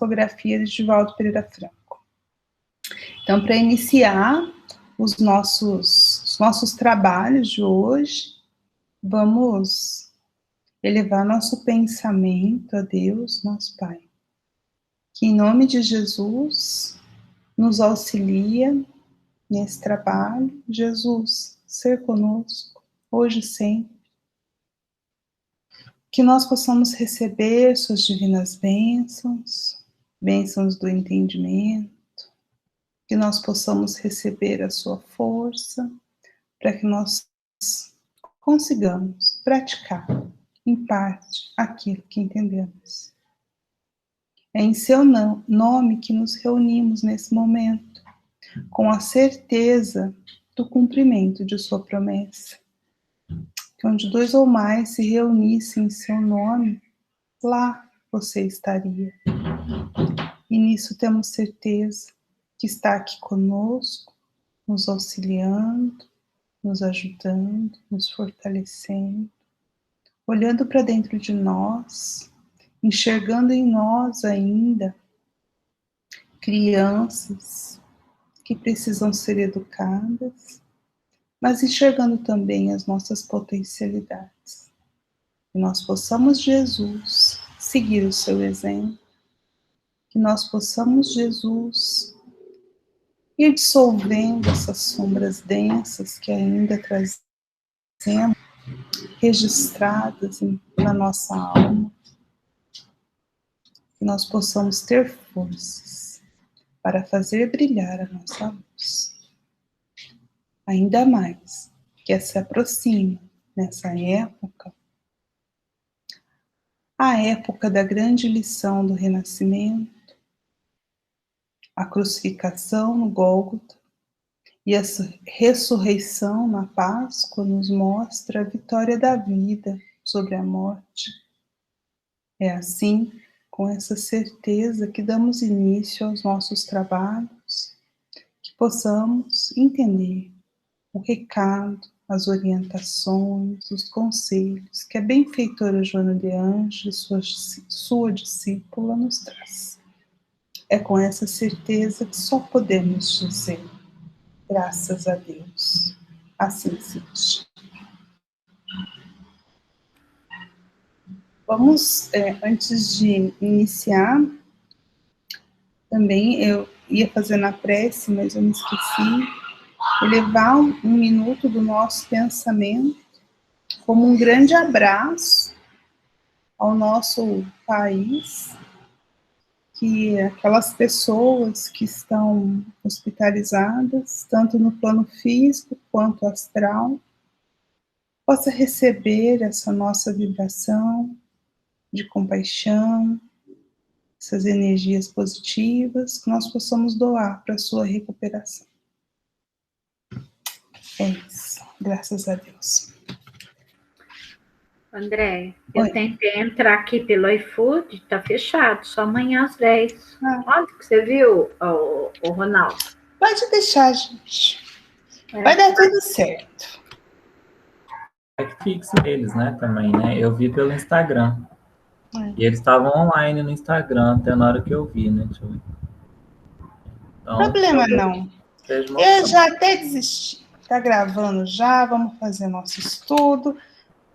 psicografia de Divaldo Pereira Franco. Então, para iniciar os nossos trabalhos de hoje, vamos elevar nosso pensamento a Deus, nosso Pai, que em nome de Jesus nos auxilia nesse trabalho. Jesus, ser conosco, hoje e sempre. Que nós possamos receber suas divinas bênçãos, bênçãos do entendimento, que nós possamos receber a sua força, para que nós consigamos praticar, em parte, aquilo que entendemos. É em seu nome que nos reunimos nesse momento, com a certeza do cumprimento de sua promessa. Que onde 2 ou mais se reunissem em seu nome, lá você estaria. E nisso temos certeza que está aqui conosco, nos auxiliando, nos ajudando, nos fortalecendo, olhando para dentro de nós, enxergando em nós ainda crianças que precisam ser educadas, mas enxergando também as nossas potencialidades. Que nós possamos, Jesus, seguir o seu exemplo, que nós possamos, Jesus, ir dissolvendo essas sombras densas que ainda trazemos registradas na nossa alma, que nós possamos ter forças para fazer brilhar a nossa luz. Ainda mais que se aproxima nessa época, a época da grande lição do renascimento, a crucificação no Gólgota e a ressurreição na Páscoa nos mostra a vitória da vida sobre a morte. É assim, com essa certeza, que damos início aos nossos trabalhos, que possamos entender o recado, as orientações, os conselhos que a benfeitora Joana de Ângeles, sua discípula, nos traz. É com essa certeza que só podemos dizer, graças a Deus, assim seja. Vamos, antes de iniciar, também eu ia fazer na prece, mas eu me esqueci, elevar um minuto do nosso pensamento como um grande abraço ao nosso país, que aquelas pessoas que estão hospitalizadas, tanto no plano físico quanto astral, possa receber essa nossa vibração de compaixão, essas energias positivas, que nós possamos doar para a sua recuperação. É isso, graças a Deus. André, eu tentei entrar aqui pelo iFood, tá fechado, só amanhã às 10. Onde que você viu, o Ronaldo? Pode deixar, gente. Vai dar tudo certo. É que fixe eles, né, também, né? Eu vi pelo Instagram. E eles estavam online no Instagram até na hora que eu vi, né? Deixa eu ver. Então, problema não. Eu já até desisti. Tá gravando já, vamos fazer nosso estudo.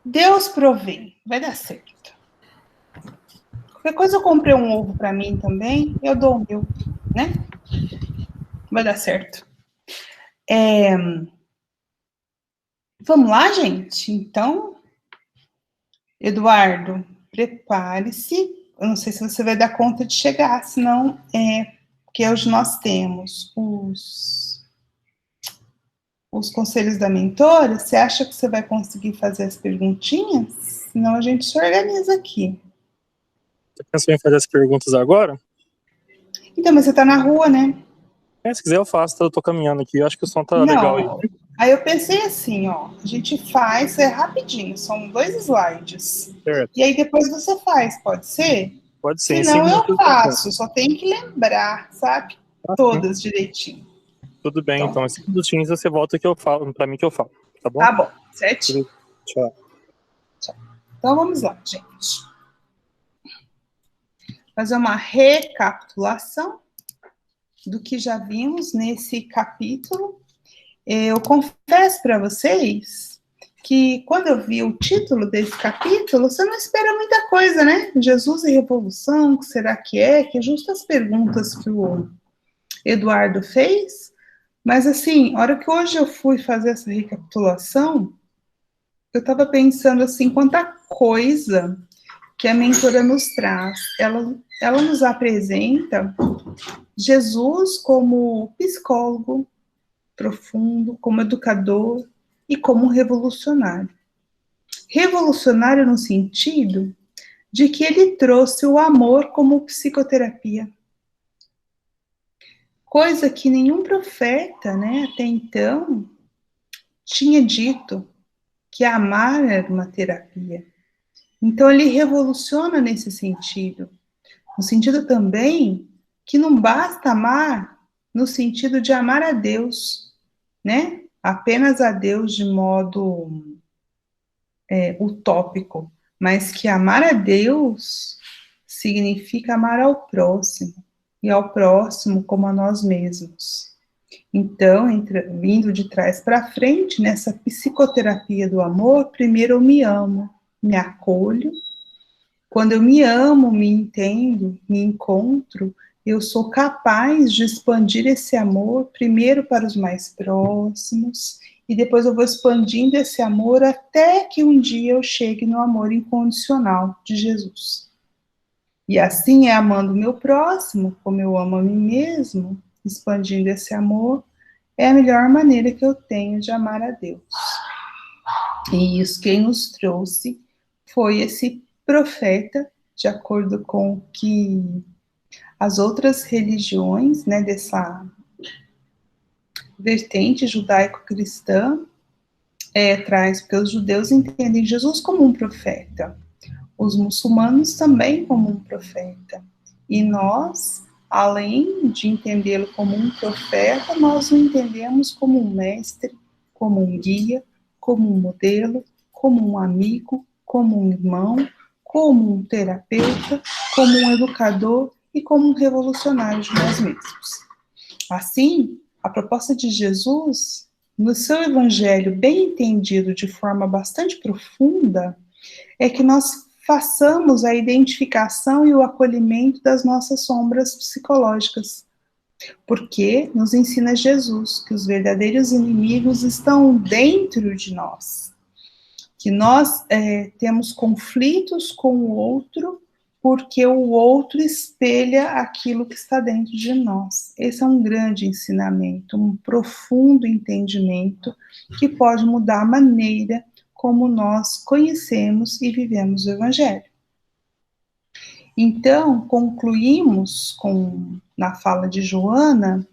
Deus provém, vai dar certo. Qualquer coisa eu comprei um ovo para mim também, eu dou o meu, né? Vai dar certo. Vamos lá, gente? Então, Eduardo, prepare-se. Eu não sei se você vai dar conta de chegar, senão porque hoje nós temos os conselhos da mentora. Você acha que você vai conseguir fazer as perguntinhas? Senão a gente se organiza aqui. Você pensou em fazer as perguntas agora? Então, mas você tá na rua, né? Se quiser eu faço, eu tô caminhando aqui, eu acho que o som tá legal aí. Aí eu pensei assim, ó, a gente faz, rapidinho, são 2 slides. Certo. E aí depois você faz, pode ser? Pode ser. Senão eu faço, só tenho que lembrar, sabe? Todas direitinho. Tudo bem, então, em 5 minutinhos você volta que eu falo, pra mim que eu falo, tá bom? Tá bom, certinho. Tchau. Então vamos lá, gente. fazer uma recapitulação do que já vimos nesse capítulo. Eu confesso para vocês que quando eu vi o título desse capítulo, você não espera muita coisa, né? Jesus e revolução, o que será que é? Que é justo as perguntas que o Eduardo fez. Mas assim, a hora que hoje eu fui fazer essa recapitulação, eu estava pensando assim, quanta coisa que a mentora nos traz. Ela nos apresenta Jesus como psicólogo profundo, como educador e como revolucionário. Revolucionário no sentido de que ele trouxe o amor como psicoterapia. Coisa que nenhum profeta, né, até então, tinha dito, que amar era uma terapia. Então ele revoluciona nesse sentido. No sentido também que não basta amar no sentido de amar a Deus, né? Apenas a Deus de modo utópico, mas que amar a Deus significa amar ao próximo, e ao próximo como a nós mesmos. Então, vindo de trás para frente, nessa psicoterapia do amor, primeiro eu me amo, me acolho. Quando eu me amo, me entendo, me encontro, eu sou capaz de expandir esse amor primeiro para os mais próximos, e depois eu vou expandindo esse amor até que um dia eu chegue no amor incondicional de Jesus. E assim é amando o meu próximo, como eu amo a mim mesmo, expandindo esse amor, é a melhor maneira que eu tenho de amar a Deus. E isso quem nos trouxe foi esse profeta, de acordo com o que as outras religiões, né, dessa vertente judaico-cristã, traz, porque os judeus entendem Jesus como um profeta, os muçulmanos também como um profeta, e nós, além de entendê-lo como um profeta, nós o entendemos como um mestre, como um guia, como um modelo, como um amigo, como um irmão, como um terapeuta, como um educador e como um revolucionário de nós mesmos. Assim, a proposta de Jesus, no seu evangelho bem entendido de forma bastante profunda, é que nós façamos a identificação e o acolhimento das nossas sombras psicológicas, porque nos ensina Jesus que os verdadeiros inimigos estão dentro de nós, que nós temos conflitos com o outro porque o outro espelha aquilo que está dentro de nós. Esse é um grande ensinamento, um profundo entendimento que pode mudar a maneira como nós conhecemos e vivemos o Evangelho. Então, concluímos na fala de Joana,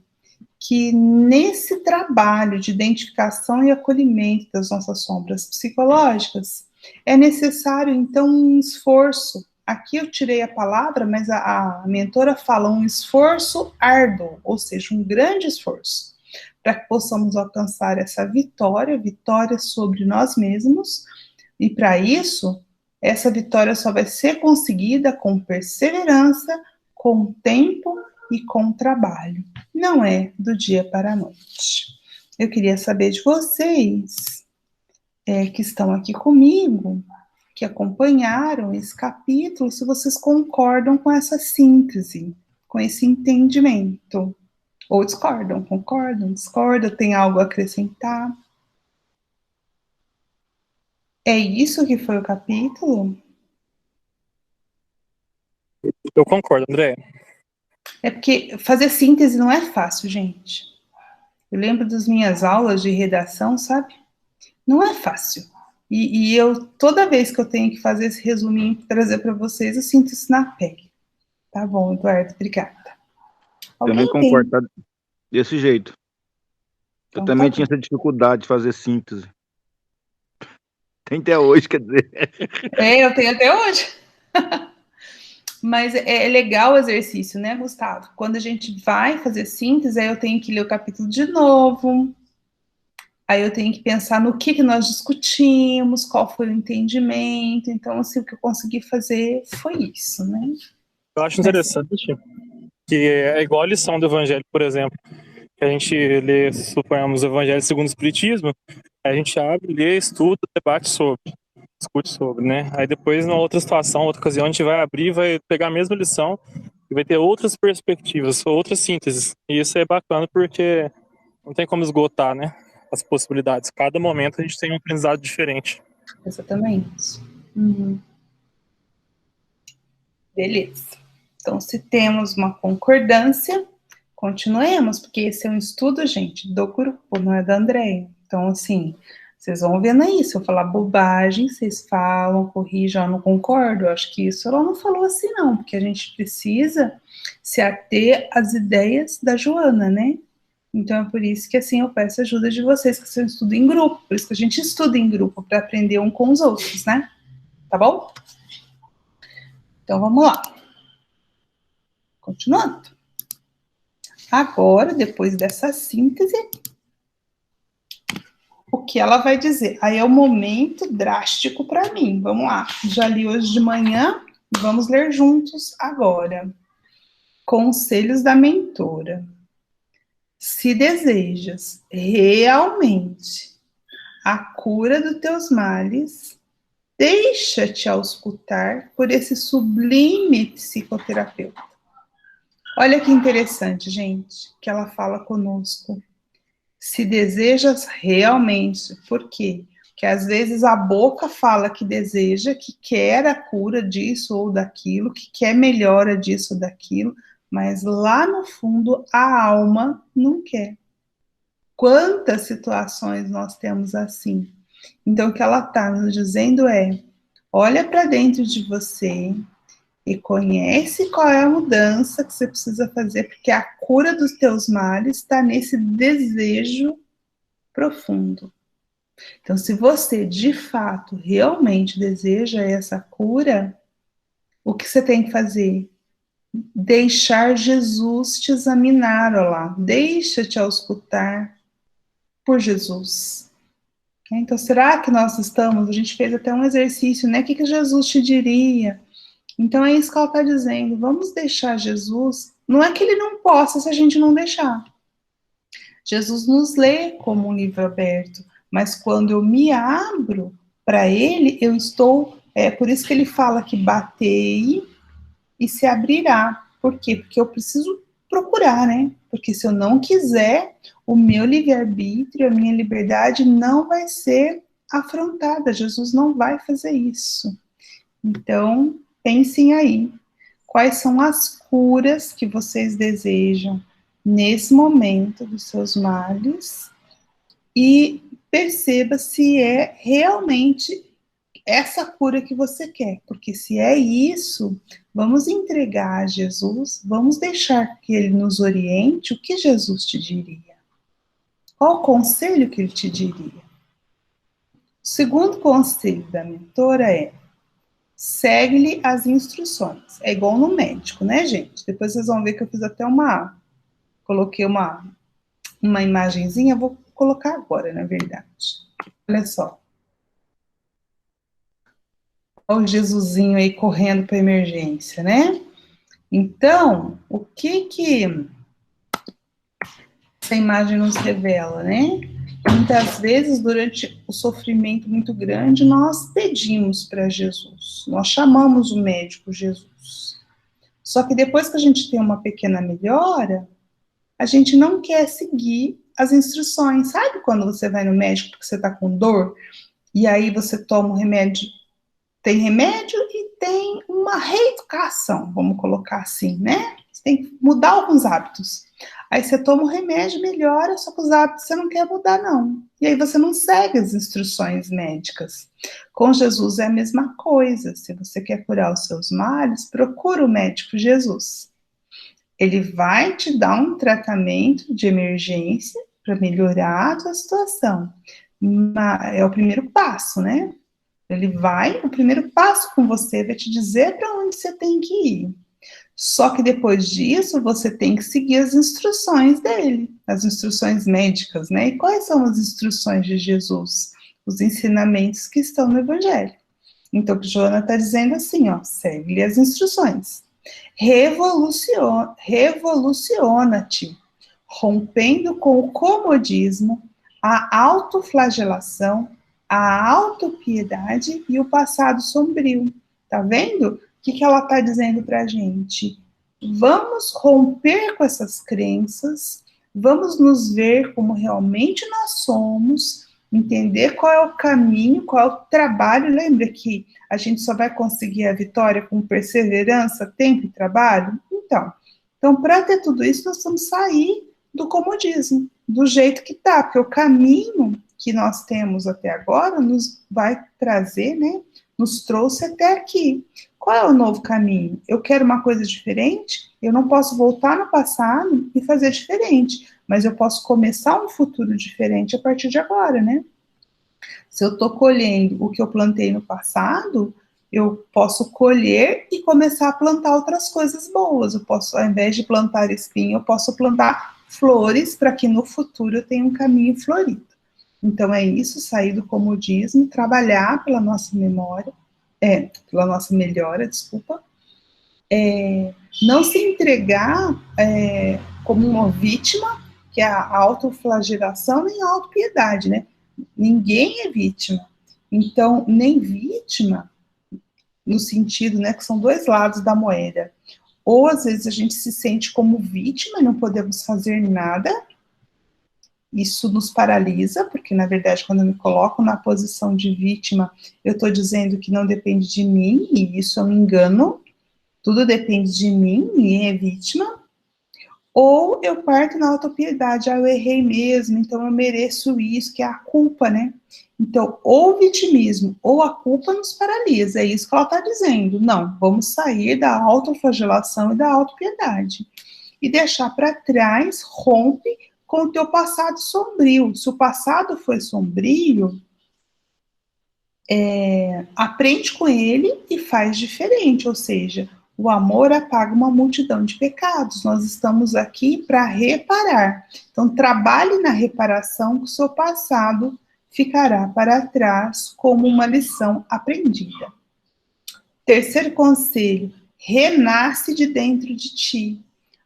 que nesse trabalho de identificação e acolhimento das nossas sombras psicológicas, é necessário, então, um esforço. Aqui eu tirei a palavra, mas a mentora fala um esforço árduo, ou seja, um grande esforço, para que possamos alcançar essa vitória sobre nós mesmos, e para isso, essa vitória só vai ser conseguida com perseverança, com tempo e com trabalho. Não é do dia para a noite. Eu queria saber de vocês, que estão aqui comigo, que acompanharam esse capítulo, se vocês concordam com essa síntese, com esse entendimento. Ou discordam, concordam, discordam, tem algo a acrescentar? É isso que foi o capítulo? Eu concordo, André. É porque fazer síntese não é fácil, gente. Eu lembro das minhas aulas de redação, sabe? Não é fácil. E eu, toda vez que eu tenho que fazer esse resuminho para trazer para vocês, eu sinto isso na pele. Tá bom, Eduardo, obrigada. Também concordo, tá? Desse jeito. Eu também tinha essa dificuldade de fazer síntese. Tem até hoje, quer dizer. Eu tenho até hoje. Mas é legal o exercício, né, Gustavo? Quando a gente vai fazer síntese, aí eu tenho que ler o capítulo de novo, aí eu tenho que pensar no que nós discutimos, qual foi o entendimento. Então, assim, o que eu consegui fazer foi isso, né? Eu acho interessante que é igual a lição do Evangelho, por exemplo, que a gente lê, suponhamos, o Evangelho segundo o Espiritismo, a gente abre, lê, estuda, debate sobre, discute sobre, né? Aí depois, numa outra situação, outra ocasião, a gente vai abrir, vai pegar a mesma lição e vai ter outras perspectivas, outras sínteses. E isso é bacana porque não tem como esgotar, né? As possibilidades. Cada momento a gente tem um aprendizado diferente. Exatamente. Uhum. Beleza. Então, se temos uma concordância, continuemos, porque esse é um estudo, gente, do grupo, não é da Andréia. Então, assim, vocês vão vendo aí, se eu falar bobagem, vocês falam, corrijam, eu não concordo. Eu acho que isso ela não falou assim, não, porque a gente precisa se ater às ideias da Joana, né? Então, é por isso que, assim, eu peço ajuda de vocês, que vocês estudam em grupo, por isso que a gente estuda em grupo, para aprender um com os outros, né? Tá bom? Então, vamos lá. Continuando. Agora, depois dessa síntese, o que ela vai dizer? Aí é o momento drástico para mim. Vamos lá. Já li hoje de manhã, vamos ler juntos agora. Conselhos da mentora. Se desejas realmente a cura dos teus males, deixa-te auscultar por esse sublime psicoterapeuta. Olha que interessante, gente, que ela fala conosco. Se desejas realmente, por quê? Porque às vezes a boca fala que deseja, que quer a cura disso ou daquilo, que quer melhora disso ou daquilo, mas lá no fundo a alma não quer. Quantas situações nós temos assim? Então o que ela está nos dizendo é, olha para dentro de você, e conhece qual é a mudança que você precisa fazer, porque a cura dos teus males está nesse desejo profundo. Então, se você, de fato, realmente deseja essa cura, o que você tem que fazer? Deixar Jesus te examinar, olha lá. Deixa-te auscultar por Jesus. Então, será que nós estamos? A gente fez até um exercício, né? O que Jesus te diria? Então, é isso que ela está dizendo. Vamos deixar Jesus. Não é que ele não possa se a gente não deixar. Jesus nos lê como um livro aberto, mas quando eu me abro para ele, eu estou. É por isso que ele fala que batei e se abrirá. Por quê? Porque eu preciso procurar, né? Porque se eu não quiser, o meu livre-arbítrio, a minha liberdade não vai ser afrontada. Jesus não vai fazer isso. Então, pensem aí, quais são as curas que vocês desejam nesse momento dos seus males e perceba se é realmente essa cura que você quer, porque se é isso, vamos entregar a Jesus, vamos deixar que ele nos oriente. O que Jesus te diria? Qual o conselho que ele te diria? O segundo conselho da mentora é: segue-lhe as instruções. É igual no médico, né, gente? Depois vocês vão ver que eu fiz até coloquei uma imagenzinha, vou colocar agora, na verdade. Olha só. Olha o Jesusinho aí correndo para emergência, né? Então, o que essa imagem nos revela, né? Muitas vezes, durante o sofrimento muito grande, nós pedimos para Jesus, nós chamamos o médico Jesus. Só que depois que a gente tem uma pequena melhora, a gente não quer seguir as instruções. Sabe quando você vai no médico porque você está com dor, e aí você toma um remédio, tem remédio e tem uma reeducação, vamos colocar assim, né? Você tem que mudar alguns hábitos. Aí você toma o remédio, melhora, só que os hábitos você não quer mudar, não. E aí você não segue as instruções médicas. Com Jesus é a mesma coisa. Se você quer curar os seus males, procura o médico Jesus. Ele vai te dar um tratamento de emergência para melhorar a tua situação. É o primeiro passo, né? O primeiro passo com você vai te dizer para onde você tem que ir. Só que depois disso, você tem que seguir as instruções dele, as instruções médicas, né? E quais são as instruções de Jesus? Os ensinamentos que estão no Evangelho. Então, o que Joana está dizendo assim, ó, segue-lhe as instruções. Revoluciona-te, rompendo com o comodismo, a autoflagelação, a autopiedade e o passado sombrio. Tá vendo? O que ela está dizendo para a gente? Vamos romper com essas crenças, vamos nos ver como realmente nós somos, entender qual é o caminho, qual é o trabalho. Lembra que a gente só vai conseguir a vitória com perseverança, tempo e trabalho? Então para ter tudo isso, nós vamos sair do comodismo, do jeito que tá, porque o caminho que nós temos até agora nos vai trazer, né, nos trouxe até aqui. Qual é o novo caminho? Eu quero uma coisa diferente? Eu não posso voltar no passado e fazer diferente, mas eu posso começar um futuro diferente a partir de agora, né? Se eu estou colhendo o que eu plantei no passado, eu posso colher e começar a plantar outras coisas boas. Eu posso, ao invés de plantar espinho, eu posso plantar flores para que no futuro eu tenha um caminho florido. Então é isso, sair do comodismo, trabalhar pela nossa memória, pela nossa melhora, desculpa, não se entregar como uma vítima, que é a autoflagelação, nem a autopiedade, né? Ninguém é vítima. Então, nem vítima, no sentido, né, que são dois lados da moeda. Ou, às vezes, a gente se sente como vítima e não podemos fazer nada. Isso nos paralisa, porque, na verdade, quando eu me coloco na posição de vítima, eu estou dizendo que não depende de mim, e isso é um engano. Tudo depende de mim, ninguém é vítima. Ou eu parto na autopiedade, eu errei mesmo, então eu mereço isso, que é a culpa, né? Então, ou o vitimismo ou a culpa nos paralisa, é isso que ela está dizendo. Não, vamos sair da autoflagelação e da autopiedade. E deixar para trás, rompe com o teu passado sombrio. Se o passado foi sombrio, aprende com ele e faz diferente, ou seja, o amor apaga uma multidão de pecados. Nós estamos aqui para reparar. Então, trabalhe na reparação, que o seu passado ficará para trás como uma lição aprendida. Terceiro conselho, renasce de dentro de ti.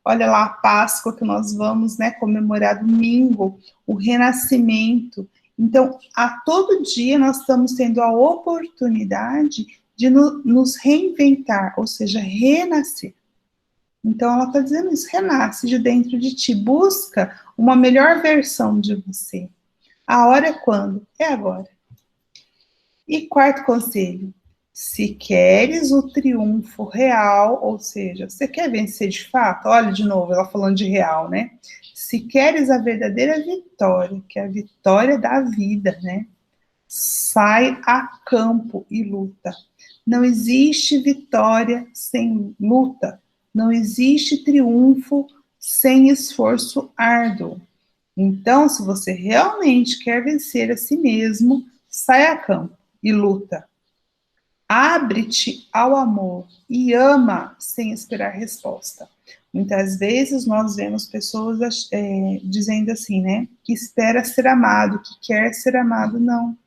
Olha lá a Páscoa que nós vamos, né, comemorar domingo, o renascimento. Então, a todo dia nós estamos tendo a oportunidade de nos reinventar, ou seja, renascer. Então, ela está dizendo isso, renasce de dentro de ti, busca uma melhor versão de você. A hora é quando? É agora. E quarto conselho, se queres o triunfo real, ou seja, você quer vencer de fato? Olha de novo, ela falando de real, né? Se queres a verdadeira vitória, que é a vitória da vida, né? Sai a campo e luta. Não existe vitória sem luta. Não existe triunfo sem esforço árduo. Então, se você realmente quer vencer a si mesmo, sai a campo e luta. Abre-te ao amor e ama sem esperar resposta. Muitas vezes nós vemos pessoas dizendo assim, né? Que espera ser amado, que quer ser amado, não.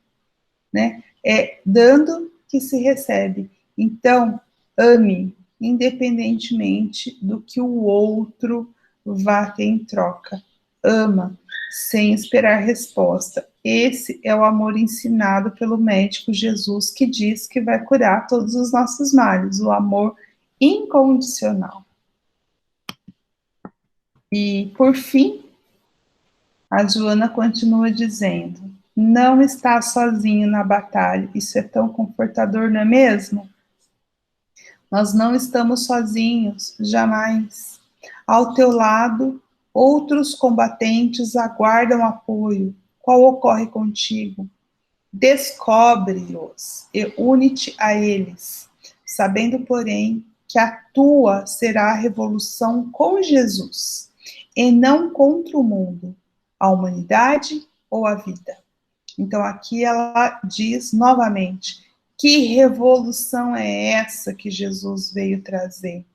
Né? É dando que se recebe. Então, ame, independentemente do que o outro vá ter em troca. Ama, sem esperar resposta. Esse é o amor ensinado pelo médico Jesus, que diz que vai curar todos os nossos males, o amor incondicional. E, por fim, a Joana continua dizendo, não está sozinho na batalha, isso é tão confortador, não é mesmo? Nós não estamos sozinhos, jamais. Ao teu lado, outros combatentes aguardam apoio. Qual ocorre contigo? Descobre-os e une-te a eles, sabendo, porém, que a tua será a revolução com Jesus, e não contra o mundo, a humanidade ou a vida. Então, aqui ela diz novamente, que revolução é essa que Jesus veio trazer?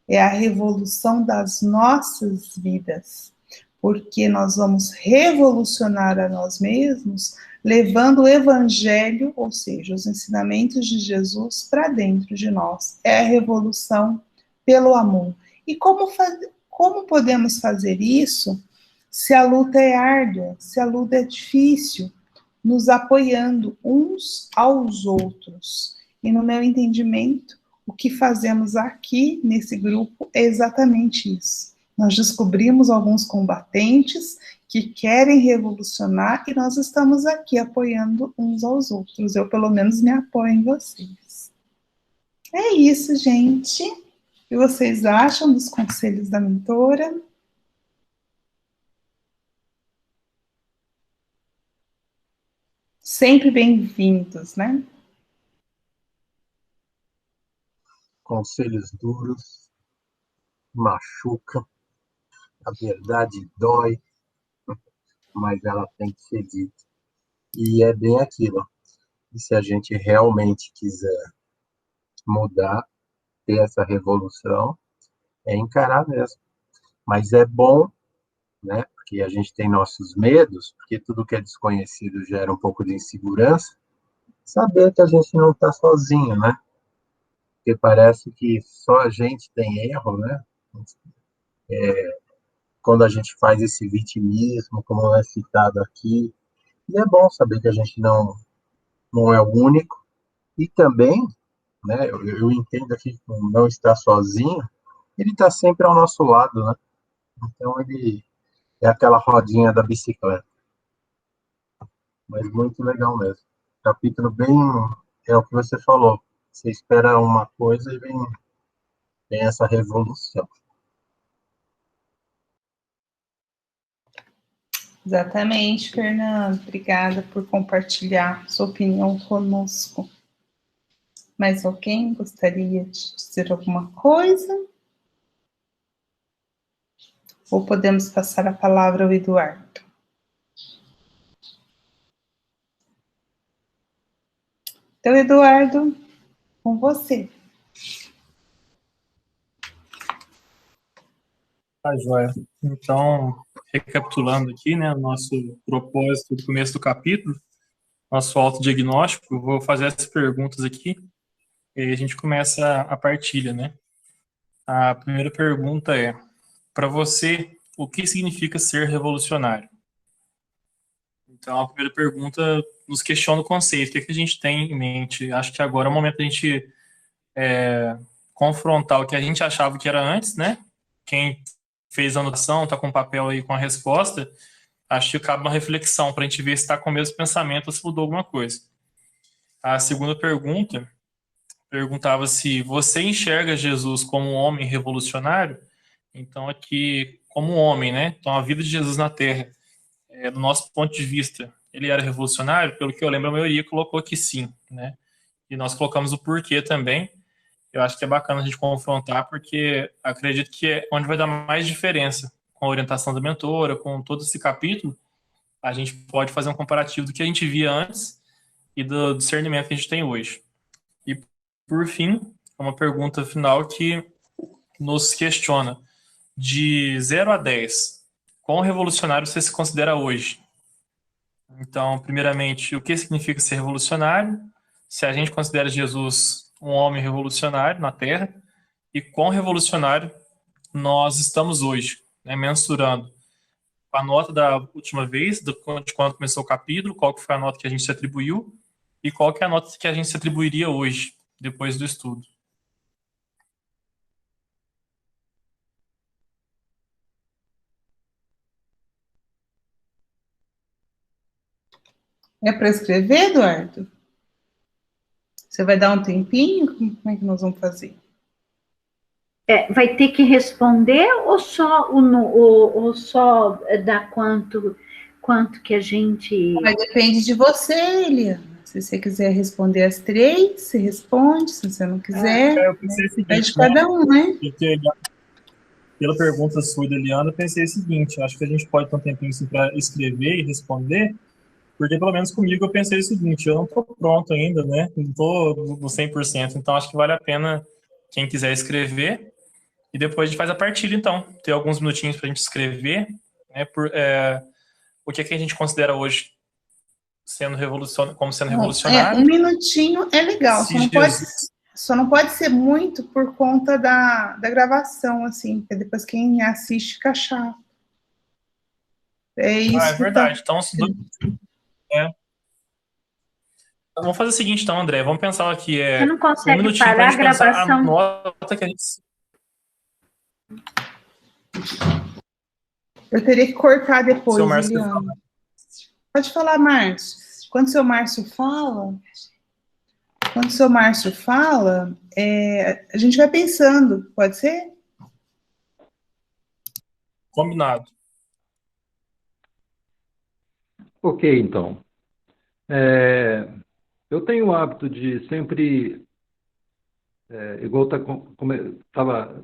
É a revolução das nossas vidas, porque nós vamos revolucionar a nós mesmos, levando o evangelho, ou seja, os ensinamentos de Jesus para dentro de nós. É a revolução pelo amor. E como podemos fazer isso se a luta é árdua, se a luta é difícil, nos apoiando uns aos outros? E no meu entendimento, o que fazemos aqui nesse grupo é exatamente isso. Nós descobrimos alguns combatentes que querem revolucionar e nós estamos aqui apoiando uns aos outros. Eu, pelo menos, me apoio em vocês. É isso, gente. O que vocês acham dos conselhos da mentora? Sempre bem-vindos, né? Conselhos duros, machuca, a verdade dói, mas ela tem que ser dita. E é bem aquilo. E se a gente realmente quiser mudar, ter essa revolução, é encarar mesmo. Mas é bom, né? Porque a gente tem nossos medos, porque tudo que é desconhecido gera um pouco de insegurança. Saber que a gente não está sozinho, né? Porque parece que só a gente tem erro, né? Quando a gente faz esse vitimismo, como é citado aqui. E é bom saber que a gente não é o único. E também, né, eu entendo aqui que não está sozinho, ele está sempre ao nosso lado, né? Então, ele é aquela rodinha da bicicleta. Mas muito legal mesmo. Capítulo bem... É o que você falou. Você espera uma coisa e vem essa revolução. Exatamente, Fernando. Obrigada por compartilhar sua opinião conosco. Mais alguém gostaria de dizer alguma coisa? Ou podemos passar a palavra ao Eduardo? Então, Eduardo, com você. Tá, joia. Então, recapitulando aqui, né, o nosso propósito do começo do capítulo, nosso autodiagnóstico, eu vou fazer as perguntas aqui e aí a gente começa a partilha, né? A primeira pergunta é, para você, o que significa ser revolucionário? Então, a primeira pergunta nos questiona o conceito, o que a gente tem em mente? Acho que agora é o momento da gente confrontar o que a gente achava que era antes, né? Quem fez a anotação, está com o papel aí com a resposta, acho que cabe uma reflexão para a gente ver se está com o mesmo pensamento ou se mudou alguma coisa. A segunda pergunta perguntava se você enxerga Jesus como um homem revolucionário. Então, aqui, como um homem, né? Então, a vida de Jesus na Terra, do nosso ponto de vista, ele era revolucionário? Pelo que eu lembro, a maioria colocou que sim, né? E nós colocamos o porquê também. Eu acho que é bacana a gente confrontar, porque acredito que é onde vai dar mais diferença com a orientação da mentora, com todo esse capítulo, a gente pode fazer um comparativo do que a gente via antes e do discernimento que a gente tem hoje. E, por fim, uma pergunta final que nos questiona, de 0 a 10, quão revolucionário você se considera hoje? Então, primeiramente, o que significa ser revolucionário? Se a gente considera Jesus um homem revolucionário na Terra, e quão revolucionário nós estamos hoje, né, mensurando a nota da última vez, de quando começou o capítulo, qual que foi a nota que a gente se atribuiu, e qual que é a nota que a gente se atribuiria hoje, depois do estudo. É para escrever, Eduardo? Você vai dar um tempinho? Como é que nós vamos fazer? Vai ter que responder ou só dar quanto que a gente... Mas depende de você, Eliana. Se você quiser responder as 3, você responde. Se você não quiser, eu pensei o seguinte, é de cada um, né? Porque, pela pergunta sua da Eliana, eu pensei o seguinte, acho que a gente pode ter um tempinho assim, para escrever e responder, porque pelo menos comigo eu pensei o seguinte, eu não estou pronto ainda, né? Não estou no 100%, então acho que vale a pena quem quiser escrever, e depois a gente faz a partilha, então. Ter alguns minutinhos para a gente escrever, né? O que a gente considera hoje como sendo revolucionário. Um minutinho é legal, só não pode... Só não pode ser muito por conta da gravação, assim, porque depois quem assiste fica chato. É isso é verdade. Então, é. Vamos fazer o seguinte, então, André. Vamos pensar aqui. Você não Um consegue minutinho para parar a a gente pensar a gravação? nota que a gente. Eu teria que cortar depois, Seu Márcio Eliana. Pode falar, Márcio. Quando o seu Márcio fala, a gente vai pensando, pode ser? Combinado. Ok, então. Eu tenho o hábito de sempre, igual estava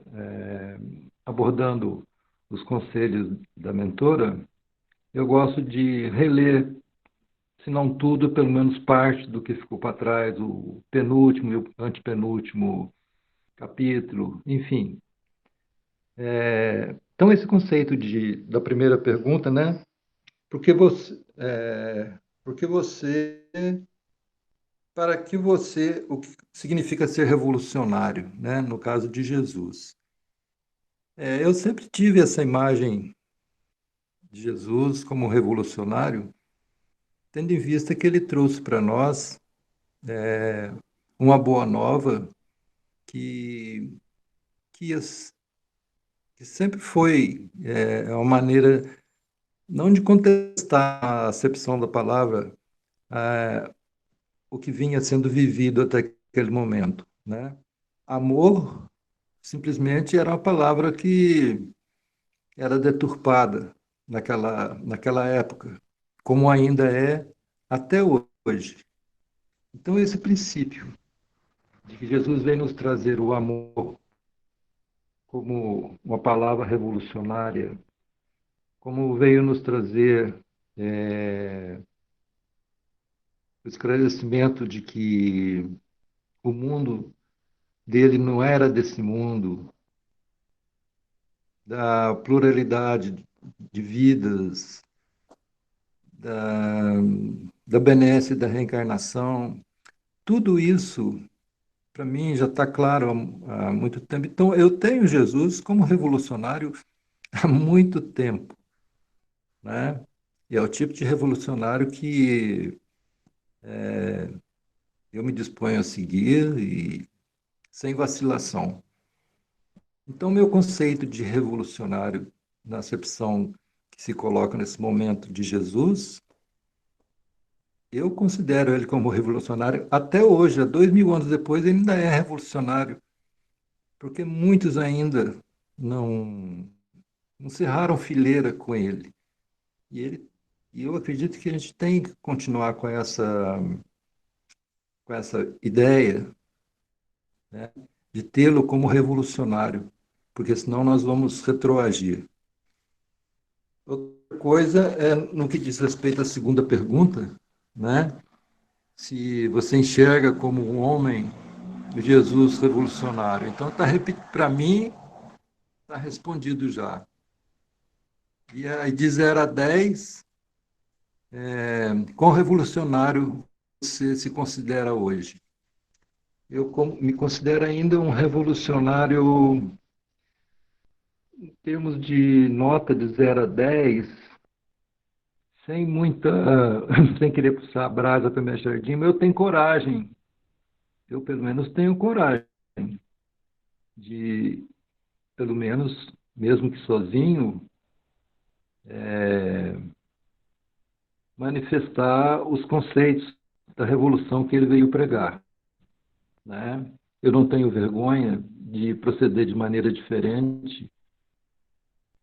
abordando os conselhos da mentora, eu gosto de reler, se não tudo, pelo menos parte do que ficou para trás, o penúltimo e o antepenúltimo capítulo, enfim. Então, esse conceito da primeira pergunta, né? Por que você, para que você, o que significa ser revolucionário, né? No caso de Jesus. Eu sempre tive essa imagem de Jesus como revolucionário, tendo em vista que ele trouxe para nós uma boa nova que, que, que sempre foi uma maneira, não de contestar a acepção da palavra, o que vinha sendo vivido até aquele momento, né? Amor simplesmente era uma palavra que era deturpada naquela época, como ainda é até hoje. Então, esse princípio de que Jesus vem nos trazer o amor como uma palavra revolucionária, como veio nos trazer o esclarecimento de que o mundo dele não era desse mundo, da pluralidade de vidas, da, da benesse da reencarnação, tudo isso, para mim, já está claro há muito tempo. Então, eu tenho Jesus como revolucionário há muito tempo, né? E é o tipo de revolucionário que eu me disponho a seguir e sem vacilação. Então, meu conceito de revolucionário, na acepção que se coloca nesse momento de Jesus, eu considero ele como revolucionário até hoje, há 2000 anos depois, ele ainda é revolucionário, porque muitos ainda não cerraram fileira com ele. E eu acredito que a gente tem que continuar com essa ideia, né, de tê-lo como revolucionário, porque senão nós vamos retroagir. Outra coisa é no que diz respeito à segunda pergunta, né? Se você enxerga como um homem Jesus revolucionário. Então, para mim, está respondido já. E aí, de 0 a 10, quão revolucionário você se considera hoje? Eu me considero ainda um revolucionário em termos de nota de 0 a 10, sem muita, sem querer puxar a brasa para minha jardim, mas eu tenho coragem. Eu, pelo menos, tenho coragem de, pelo menos, mesmo que sozinho, manifestar os conceitos da revolução que ele veio pregar, né? Eu não tenho vergonha de proceder de maneira diferente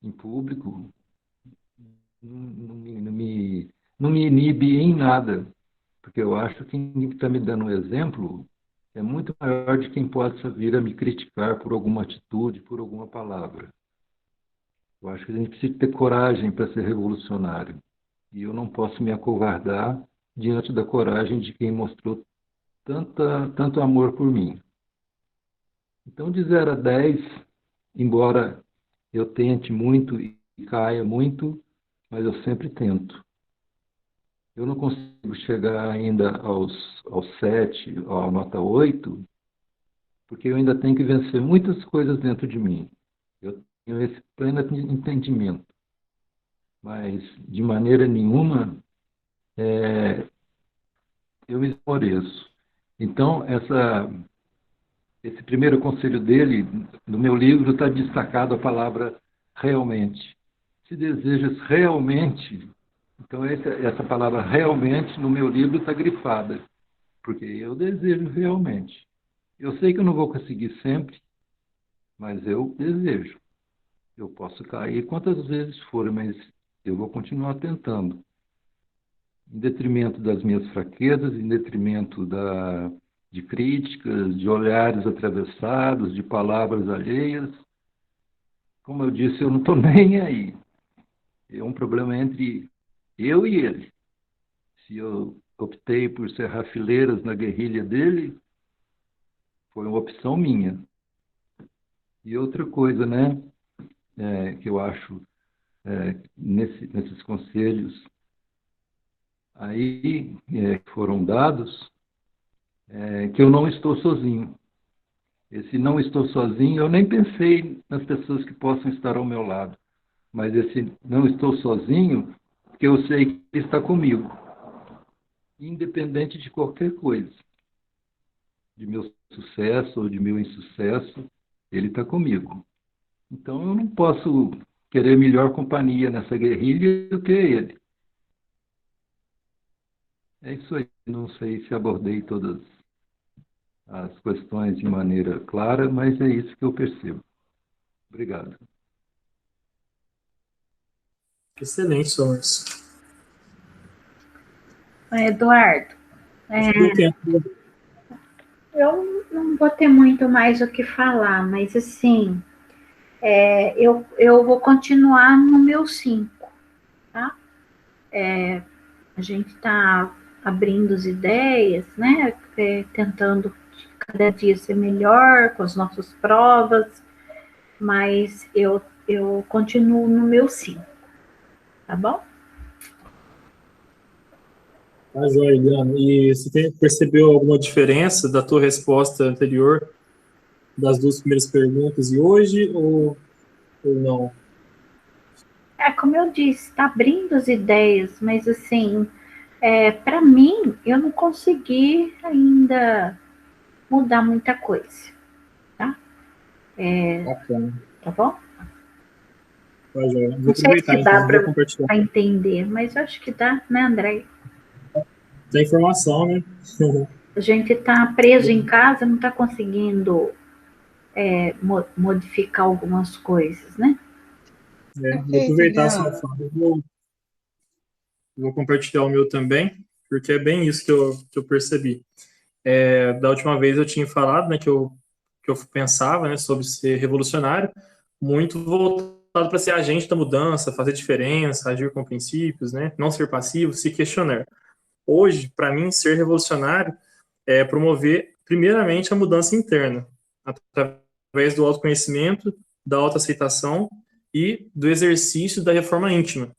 em público, não me inibe em nada, porque eu acho que quem está me dando um exemplo é muito maior de quem possa vir a me criticar por alguma atitude, por alguma palavra. Eu acho que a gente precisa ter coragem para ser revolucionário. E eu não posso me acovardar diante da coragem de quem mostrou tanto amor por mim. Então, de 0 a 10, embora eu tente muito e caia muito, mas eu sempre tento. Eu não consigo chegar ainda aos 7, à nota 8, porque eu ainda tenho que vencer muitas coisas dentro de mim. Eu tenho esse pleno entendimento, mas de maneira nenhuma eu me esmoreço. Então, esse primeiro conselho dele, no meu livro, está destacado a palavra realmente. Se desejas realmente, então essa palavra realmente no meu livro está grifada, porque eu desejo realmente. Eu sei que eu não vou conseguir sempre, mas eu desejo. Eu posso cair quantas vezes for, mas eu vou continuar tentando. Em detrimento das minhas fraquezas, em detrimento de críticas, de olhares atravessados, de palavras alheias. Como eu disse, eu não estou nem aí. É um problema entre eu e ele. Se eu optei por serrar fileiras na guerrilha dele, foi uma opção minha. E outra coisa, né, que eu acho nesses conselhos aí que foram dados, que eu não estou sozinho. Esse não estou sozinho, eu nem pensei nas pessoas que possam estar ao meu lado, mas esse não estou sozinho, porque eu sei que ele está comigo, independente de qualquer coisa, de meu sucesso ou de meu insucesso, ele está comigo. Então eu não posso querer melhor companhia nessa guerrilha do que ele. É isso aí. Não sei se abordei todas as questões de maneira clara, mas é isso que eu percebo. Obrigado. Excelente, Soares. Eduardo, Deu tempo. eu não vou ter muito mais o que falar, mas assim, eu vou continuar no meu 5, tá? A gente está abrindo as ideias, né? Tentando cada dia ser melhor com as nossas provas, mas eu continuo no meu 5, tá bom? Tá, joia, Eliana. E você percebeu alguma diferença da tua resposta anterior das duas primeiras perguntas e hoje, ou não? Como eu disse, está abrindo as ideias, mas assim, para mim, eu não consegui ainda mudar muita coisa, tá? Tá bom? Tá, joia. Vou Não sei aproveitar, se dá então, vou compartilhar. para entender, mas eu acho que dá, né, André? Tem informação, né? A gente está preso em casa, não está conseguindo modificar algumas coisas, né? Vou aproveitar a sua fala. Vou compartilhar o meu também, porque é bem isso que eu percebi. Da última vez eu tinha falado, né, que eu pensava, né, sobre ser revolucionário, muito voltado para ser agente da mudança, fazer diferença, agir com princípios, né, não ser passivo, se questionar. Hoje, para mim, ser revolucionário é promover, primeiramente, a mudança interna, através do autoconhecimento, da autoaceitação e do exercício da reforma íntima.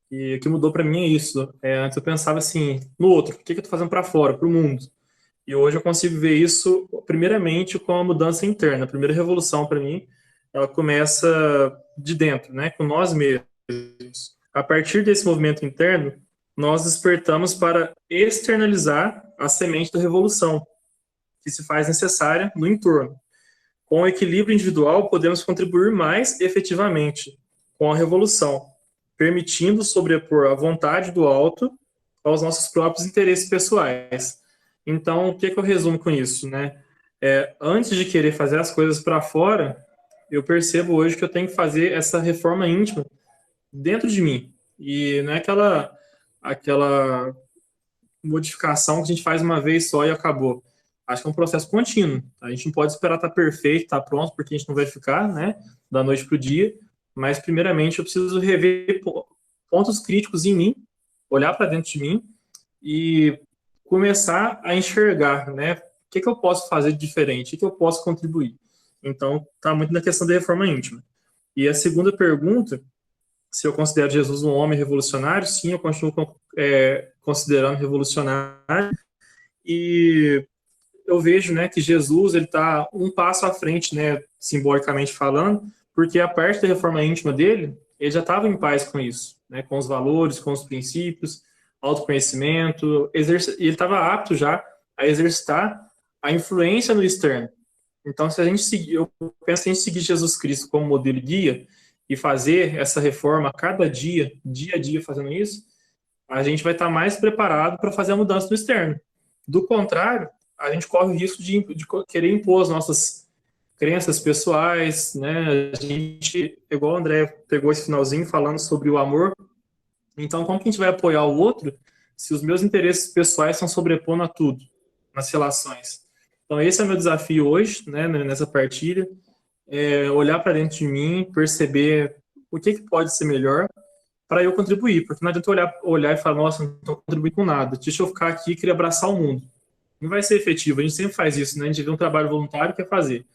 E o que mudou para mim é isso. Antes eu pensava assim, no outro, o que eu estou fazendo para fora, para o mundo? E hoje eu consigo ver isso, primeiramente, com a mudança interna. A primeira revolução, para mim, ela começa de dentro, né, com nós mesmos. A partir desse movimento interno, nós despertamos para externalizar a semente da revolução, que se faz necessária no entorno. Com o equilíbrio individual, podemos contribuir mais efetivamente com a revolução, permitindo sobrepor a vontade do alto aos nossos próprios interesses pessoais. Então, o que eu resumo com isso, né? Antes de querer fazer as coisas para fora, eu percebo hoje que eu tenho que fazer essa reforma íntima dentro de mim. E não é aquela modificação que a gente faz uma vez só e acabou. Acho que é um processo contínuo. A gente não pode esperar estar perfeito, estar pronto, porque a gente não vai ficar, né, da noite para o dia. Mas, primeiramente, eu preciso rever pontos críticos em mim, olhar para dentro de mim e começar a enxergar, né, o que eu posso fazer de diferente, o que eu posso contribuir. Então, está muito na questão da reforma íntima. E a segunda pergunta, se eu considero Jesus um homem revolucionário, sim, eu continuo considerando revolucionário. E eu vejo, né, que Jesus ele está um passo à frente, né, simbolicamente falando, porque a parte da reforma íntima dele, ele já estava em paz com isso, né, com os valores, com os princípios, autoconhecimento, e ele estava apto já a exercitar a influência no externo. Então, se a gente seguir, eu penso que a gente seguir Jesus Cristo como modelo e guia e fazer essa reforma a cada dia a dia fazendo isso, a gente vai estar mais preparado para fazer a mudança no externo. Do contrário, a gente corre o risco de querer impor as nossas crenças pessoais, né? A gente, igual o André pegou esse finalzinho falando sobre o amor. Então, como que a gente vai apoiar o outro se os meus interesses pessoais estão sobrepondo a tudo, nas relações? Então, esse é o meu desafio hoje, né, nessa partilha, olhar para dentro de mim, perceber o que pode ser melhor para eu contribuir, porque não adianta olhar e falar, nossa, não estou contribuindo com nada, deixa eu ficar aqui e querer abraçar o mundo. Não vai ser efetivo, a gente sempre faz isso, né? A gente vê um trabalho voluntário, quer fazer.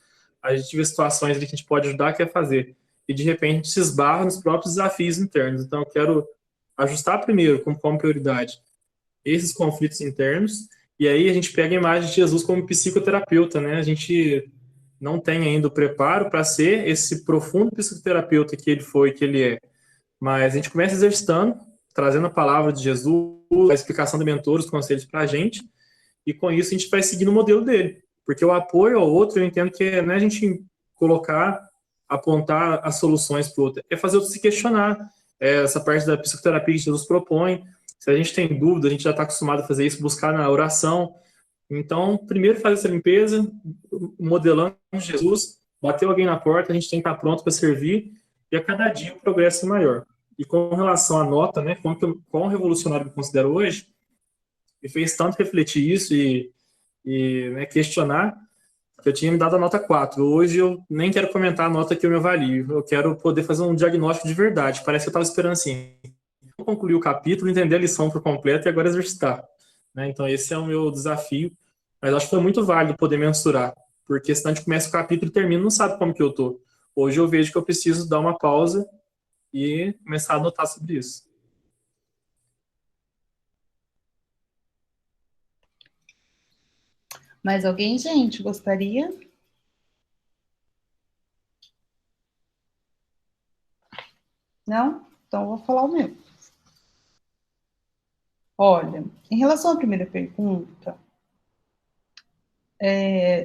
A gente vê situações ali que a gente pode ajudar, quer fazer. E, de repente, a gente se esbarra nos próprios desafios internos. Então, eu quero ajustar primeiro, como prioridade, esses conflitos internos, e aí a gente pega a imagem de Jesus como psicoterapeuta, né? A gente não tem ainda o preparo para ser esse profundo psicoterapeuta que ele foi, que ele é. Mas a gente começa exercitando, trazendo a palavra de Jesus, a explicação do mentor, os conselhos para a gente, e com isso a gente vai seguindo o modelo dele. Porque o apoio ao outro, eu entendo que não é a gente colocar, apontar as soluções para o outro, é fazer o outro se questionar. Essa parte da psicoterapia que Jesus propõe. Se a gente tem dúvida, a gente já está acostumado a fazer isso, buscar na oração. Então, primeiro fazer essa limpeza, modelando Jesus, bateu alguém na porta, a gente tem que estar pronto para servir, e a cada dia o progresso é maior. E com relação à nota, né, quão revolucionário eu considero hoje, me fez tanto refletir isso e né, questionar, que eu tinha me dado a nota 4. Hoje eu nem quero comentar a nota que eu me avalio, eu quero poder fazer um diagnóstico de verdade. Parece que eu estava esperando assim, concluir o capítulo, entender a lição por completo e agora exercitar. Né? Então esse é o meu desafio, mas acho que foi muito válido poder mensurar, porque senão a gente começa o capítulo e termina e não sabe como que eu tô. Hoje eu vejo que eu preciso dar uma pausa e começar a anotar sobre isso. Mais alguém, gente, gostaria? Não? Então eu vou falar o meu. Olha, em relação à primeira pergunta,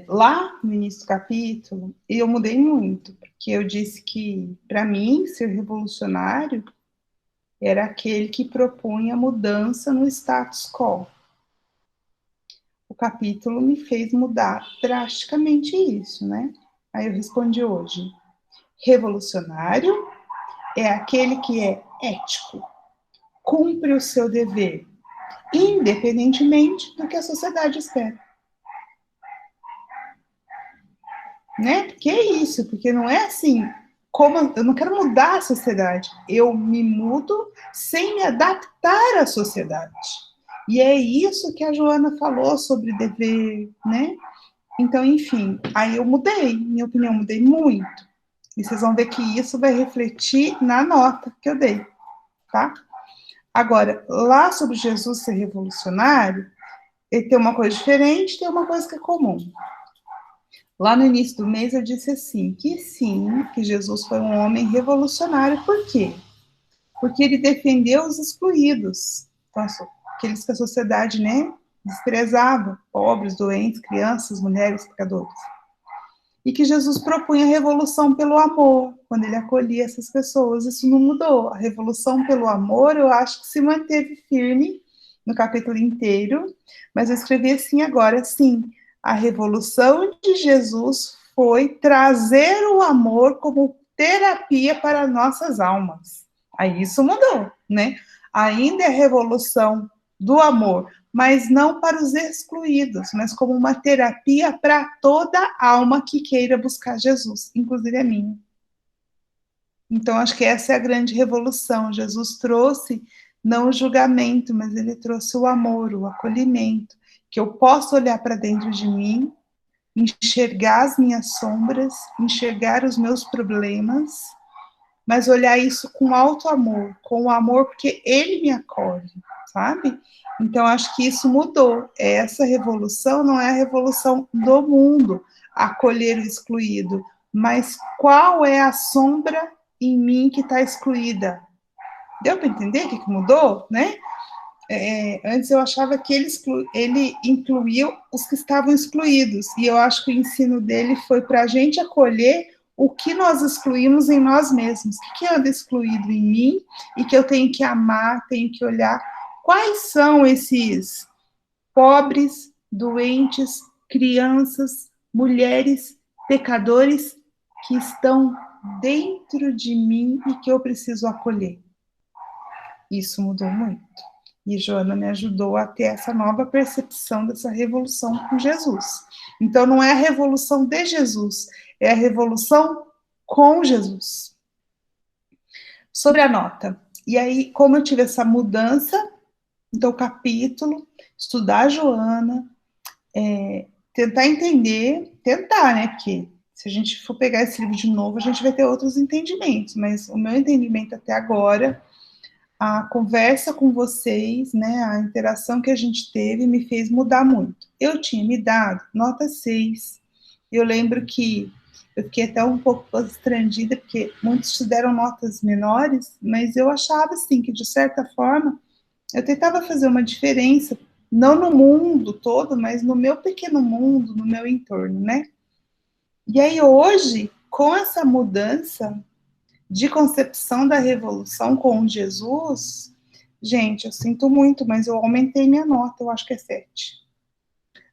lá no início do capítulo, eu mudei muito, porque eu disse que, para mim, ser revolucionário era aquele que propunha mudança no status quo. O capítulo me fez mudar drasticamente isso, né? Aí eu respondi hoje, revolucionário é aquele que é ético, cumpre o seu dever, independentemente do que a sociedade espera. Né? Porque é isso, porque não é assim, como eu não quero mudar a sociedade, eu me mudo sem me adaptar à sociedade. E é isso que a Joana falou sobre dever, né? Então, enfim, aí eu mudei, minha opinião, mudei muito. E vocês vão ver que isso vai refletir na nota que eu dei, tá? Agora, lá sobre Jesus ser revolucionário, ele tem uma coisa diferente, tem uma coisa que é comum. Lá no início do mês eu disse assim, que Jesus foi um homem revolucionário. Por quê? Porque ele defendeu os excluídos, então, aqueles que a sociedade, né, desprezava, pobres, doentes, crianças, mulheres, pecadores. E que Jesus propunha a revolução pelo amor, quando ele acolhia essas pessoas. Isso não mudou. A revolução pelo amor, eu acho que se manteve firme no capítulo inteiro, mas eu escrevi assim agora, assim, a revolução de Jesus foi trazer o amor como terapia para nossas almas. Aí isso mudou, né? Ainda é a revolução do amor, mas não para os excluídos, mas como uma terapia para toda alma que queira buscar Jesus, inclusive a minha. Então, acho que essa é a grande revolução. Jesus trouxe não o julgamento, mas ele trouxe o amor, o acolhimento, que eu posso olhar para dentro de mim, enxergar as minhas sombras, enxergar os meus problemas, mas olhar isso com alto amor, com o amor porque ele me acolhe. sabe? Então, acho que isso mudou. Essa revolução não é a revolução do mundo, acolher o excluído, mas qual é a sombra em mim que está excluída? Deu para entender o que mudou, né? Antes eu achava que ele incluiu os que estavam excluídos, e eu acho que o ensino dele foi para a gente acolher o que nós excluímos em nós mesmos, o que anda excluído em mim, e que eu tenho que amar, tenho que olhar quais são esses pobres, doentes, crianças, mulheres, pecadores que estão dentro de mim e que eu preciso acolher. Isso mudou muito. E Joana me ajudou a ter essa nova percepção dessa revolução com Jesus. Então, não é a revolução de Jesus, é a revolução com Jesus. Sobre a nota. E aí, como eu tive essa mudança, então, capítulo, estudar a Joana, tentar entender, né? Porque se a gente for pegar esse livro de novo, a gente vai ter outros entendimentos, mas o meu entendimento até agora, a conversa com vocês, né, a interação que a gente teve me fez mudar muito. Eu tinha me dado nota 6. Eu lembro que eu fiquei até um pouco constrangida, porque muitos deram notas menores, mas eu achava, assim, que de certa forma eu tentava fazer uma diferença, não no mundo todo, mas no meu pequeno mundo, no meu entorno, né? E aí hoje, com essa mudança de concepção da revolução com Jesus, gente, eu sinto muito, mas eu aumentei minha nota, eu acho que é 7.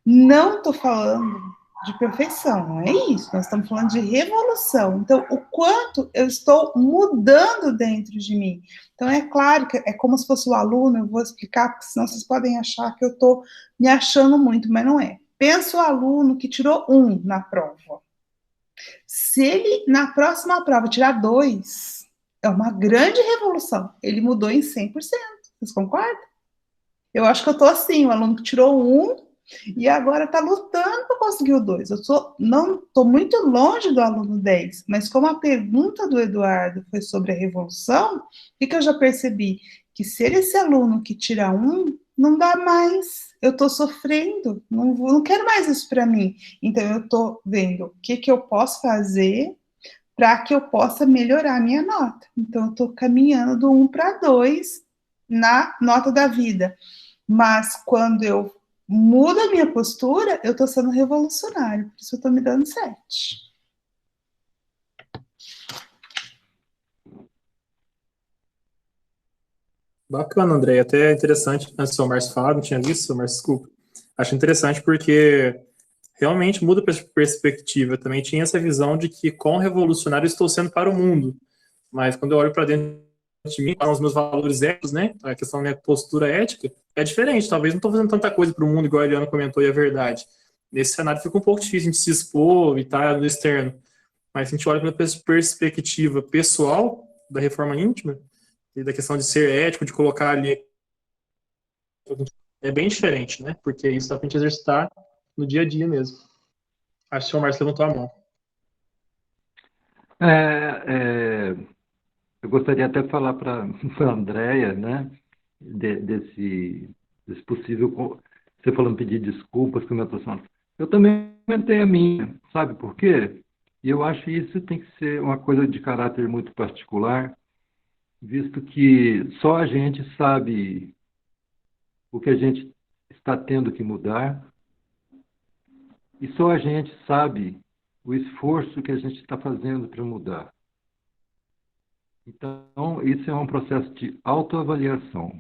Não estou falando de perfeição, não é isso, nós estamos falando de revolução. Então, o quanto eu estou mudando dentro de mim. Então, é claro que é como se fosse o aluno, eu vou explicar, porque senão vocês podem achar que eu estou me achando muito, mas não é. Pensa o aluno que tirou 1 na prova. Se ele, na próxima prova, tirar 2, é uma grande revolução. Ele mudou em 100%. Vocês concordam? Eu acho que eu estou assim, o aluno que tirou 1 e agora está lutando para conseguir o 2. Eu não estou muito longe do aluno 10, mas como a pergunta do Eduardo foi sobre a revolução, o que eu já percebi? Que se esse aluno que tira 1, não dá mais. Eu estou sofrendo, não quero mais isso para mim. Então, eu estou vendo o que eu posso fazer para que eu possa melhorar a minha nota. Então, eu estou caminhando do 1 para 2 na nota da vida. Mas, quando eu mudo a minha postura, eu estou sendo revolucionário. Por isso, eu estou me dando 7. Bacana, André. Até interessante, antes do Márcio falar, não tinha visto, Márcio, desculpa. Acho interessante porque realmente muda a perspectiva. Também tinha essa visão de que com o revolucionário eu estou sendo para o mundo. Mas quando eu olho para dentro de mim, para os meus valores éticos, né, a questão da minha postura ética, é diferente. Talvez não estou fazendo tanta coisa para o mundo, igual a Eliana comentou, e é verdade. Nesse cenário fica um pouco difícil de se expor e estar no externo. Mas se a gente olha pela perspectiva pessoal da reforma íntima, e da questão de ser ético, de colocar ali, é bem diferente, né? Porque isso dá pra gente exercitar no dia a dia mesmo. Acho que o Márcio levantou a mão. Eu gostaria até de falar para a Andréia, né, desse possível. Você falando pedir desculpas, comentação. Eu também comentei a minha, sabe por quê? E eu acho que isso tem que ser uma coisa de caráter muito particular, visto que só a gente sabe o que a gente está tendo que mudar, e só a gente sabe o esforço que a gente está fazendo para mudar. Então, isso é um processo de autoavaliação.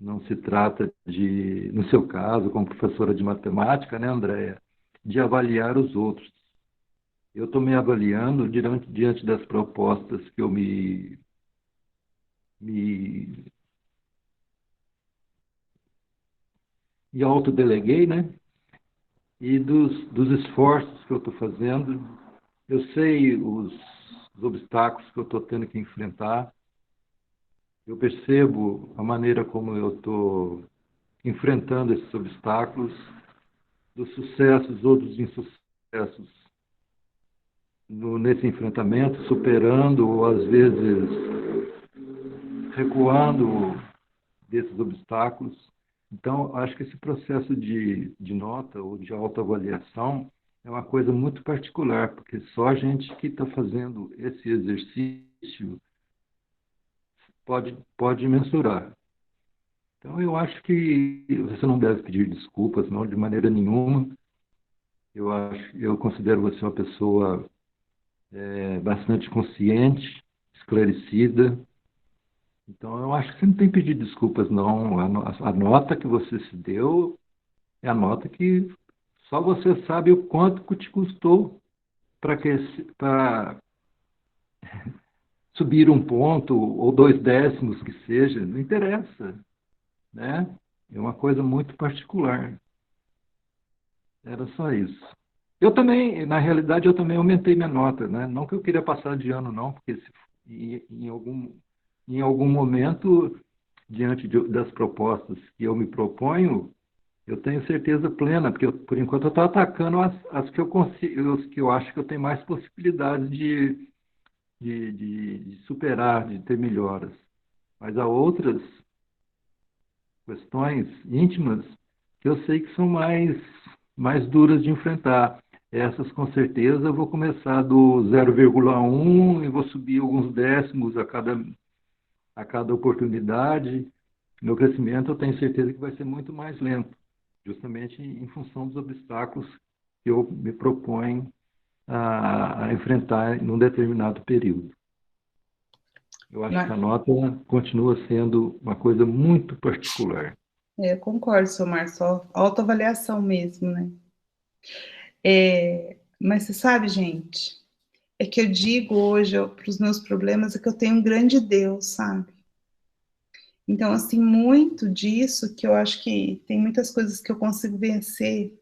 Não se trata de, no seu caso, como professora de matemática, né, Andréia, de avaliar os outros. Eu estou me avaliando diante das propostas que eu me autodeleguei, né? E dos esforços que eu estou fazendo. Eu sei os obstáculos que eu estou tendo que enfrentar. Eu percebo a maneira como eu estou enfrentando esses obstáculos, dos sucessos ou dos insucessos nesse enfrentamento, superando ou às vezes recuando desses obstáculos. Então, acho que esse processo de nota ou de autoavaliação é uma coisa muito particular, porque só a gente que está fazendo esse exercício pode mensurar. Então, eu acho que você não deve pedir desculpas, não, de maneira nenhuma. Eu considero você uma pessoa bastante consciente, esclarecida. Então, eu acho que você não tem que pedir desculpas, não. A nota que você se deu é a nota que só você sabe o quanto que te custou para subir um ponto ou 2 décimos que seja, não interessa, né? É uma coisa muito particular. Era só isso. Eu também, na realidade, eu também aumentei minha nota, né? Não que eu queria passar de ano, não, porque em algum momento, diante das propostas que eu me proponho, eu tenho certeza plena, porque por enquanto eu estou atacando as que eu consigo, as que eu acho que eu tenho mais possibilidades de superar, de ter melhoras. Mas há outras questões íntimas que eu sei que são mais duras de enfrentar. Essas, com certeza, eu vou começar do 0,1 e vou subir alguns décimos a cada oportunidade. Meu crescimento, eu tenho certeza que vai ser muito mais lento, justamente em função dos obstáculos que eu me proponho a enfrentar num determinado período. Eu acho que a nota continua sendo uma coisa muito particular. Eu concordo, seu Márcio, autoavaliação mesmo, né? Mas você sabe, gente, é que eu digo hoje para os meus problemas é que eu tenho um grande Deus, sabe? Então, assim, muito disso que eu acho que tem muitas coisas que eu consigo vencer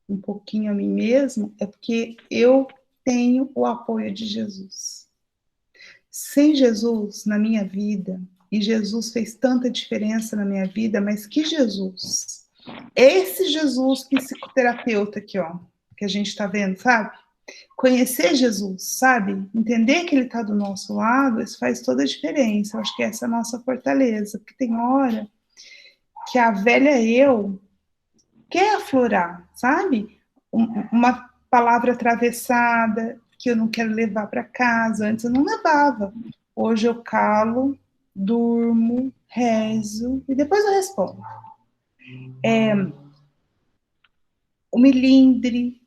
um pouquinho a mim mesmo, é porque eu tenho o apoio de Jesus. Sem Jesus na minha vida, e Jesus fez tanta diferença na minha vida, mas que Jesus? Esse Jesus psicoterapeuta aqui, ó, que a gente está vendo, sabe? Conhecer Jesus, sabe? Entender que ele está do nosso lado, isso faz toda a diferença. Eu acho que essa é a nossa fortaleza, porque tem hora que a velha eu quer aflorar, sabe? Uma palavra atravessada que eu não quero levar para casa. Antes eu não levava. Hoje eu calo, durmo, rezo e depois eu respondo. O milindre,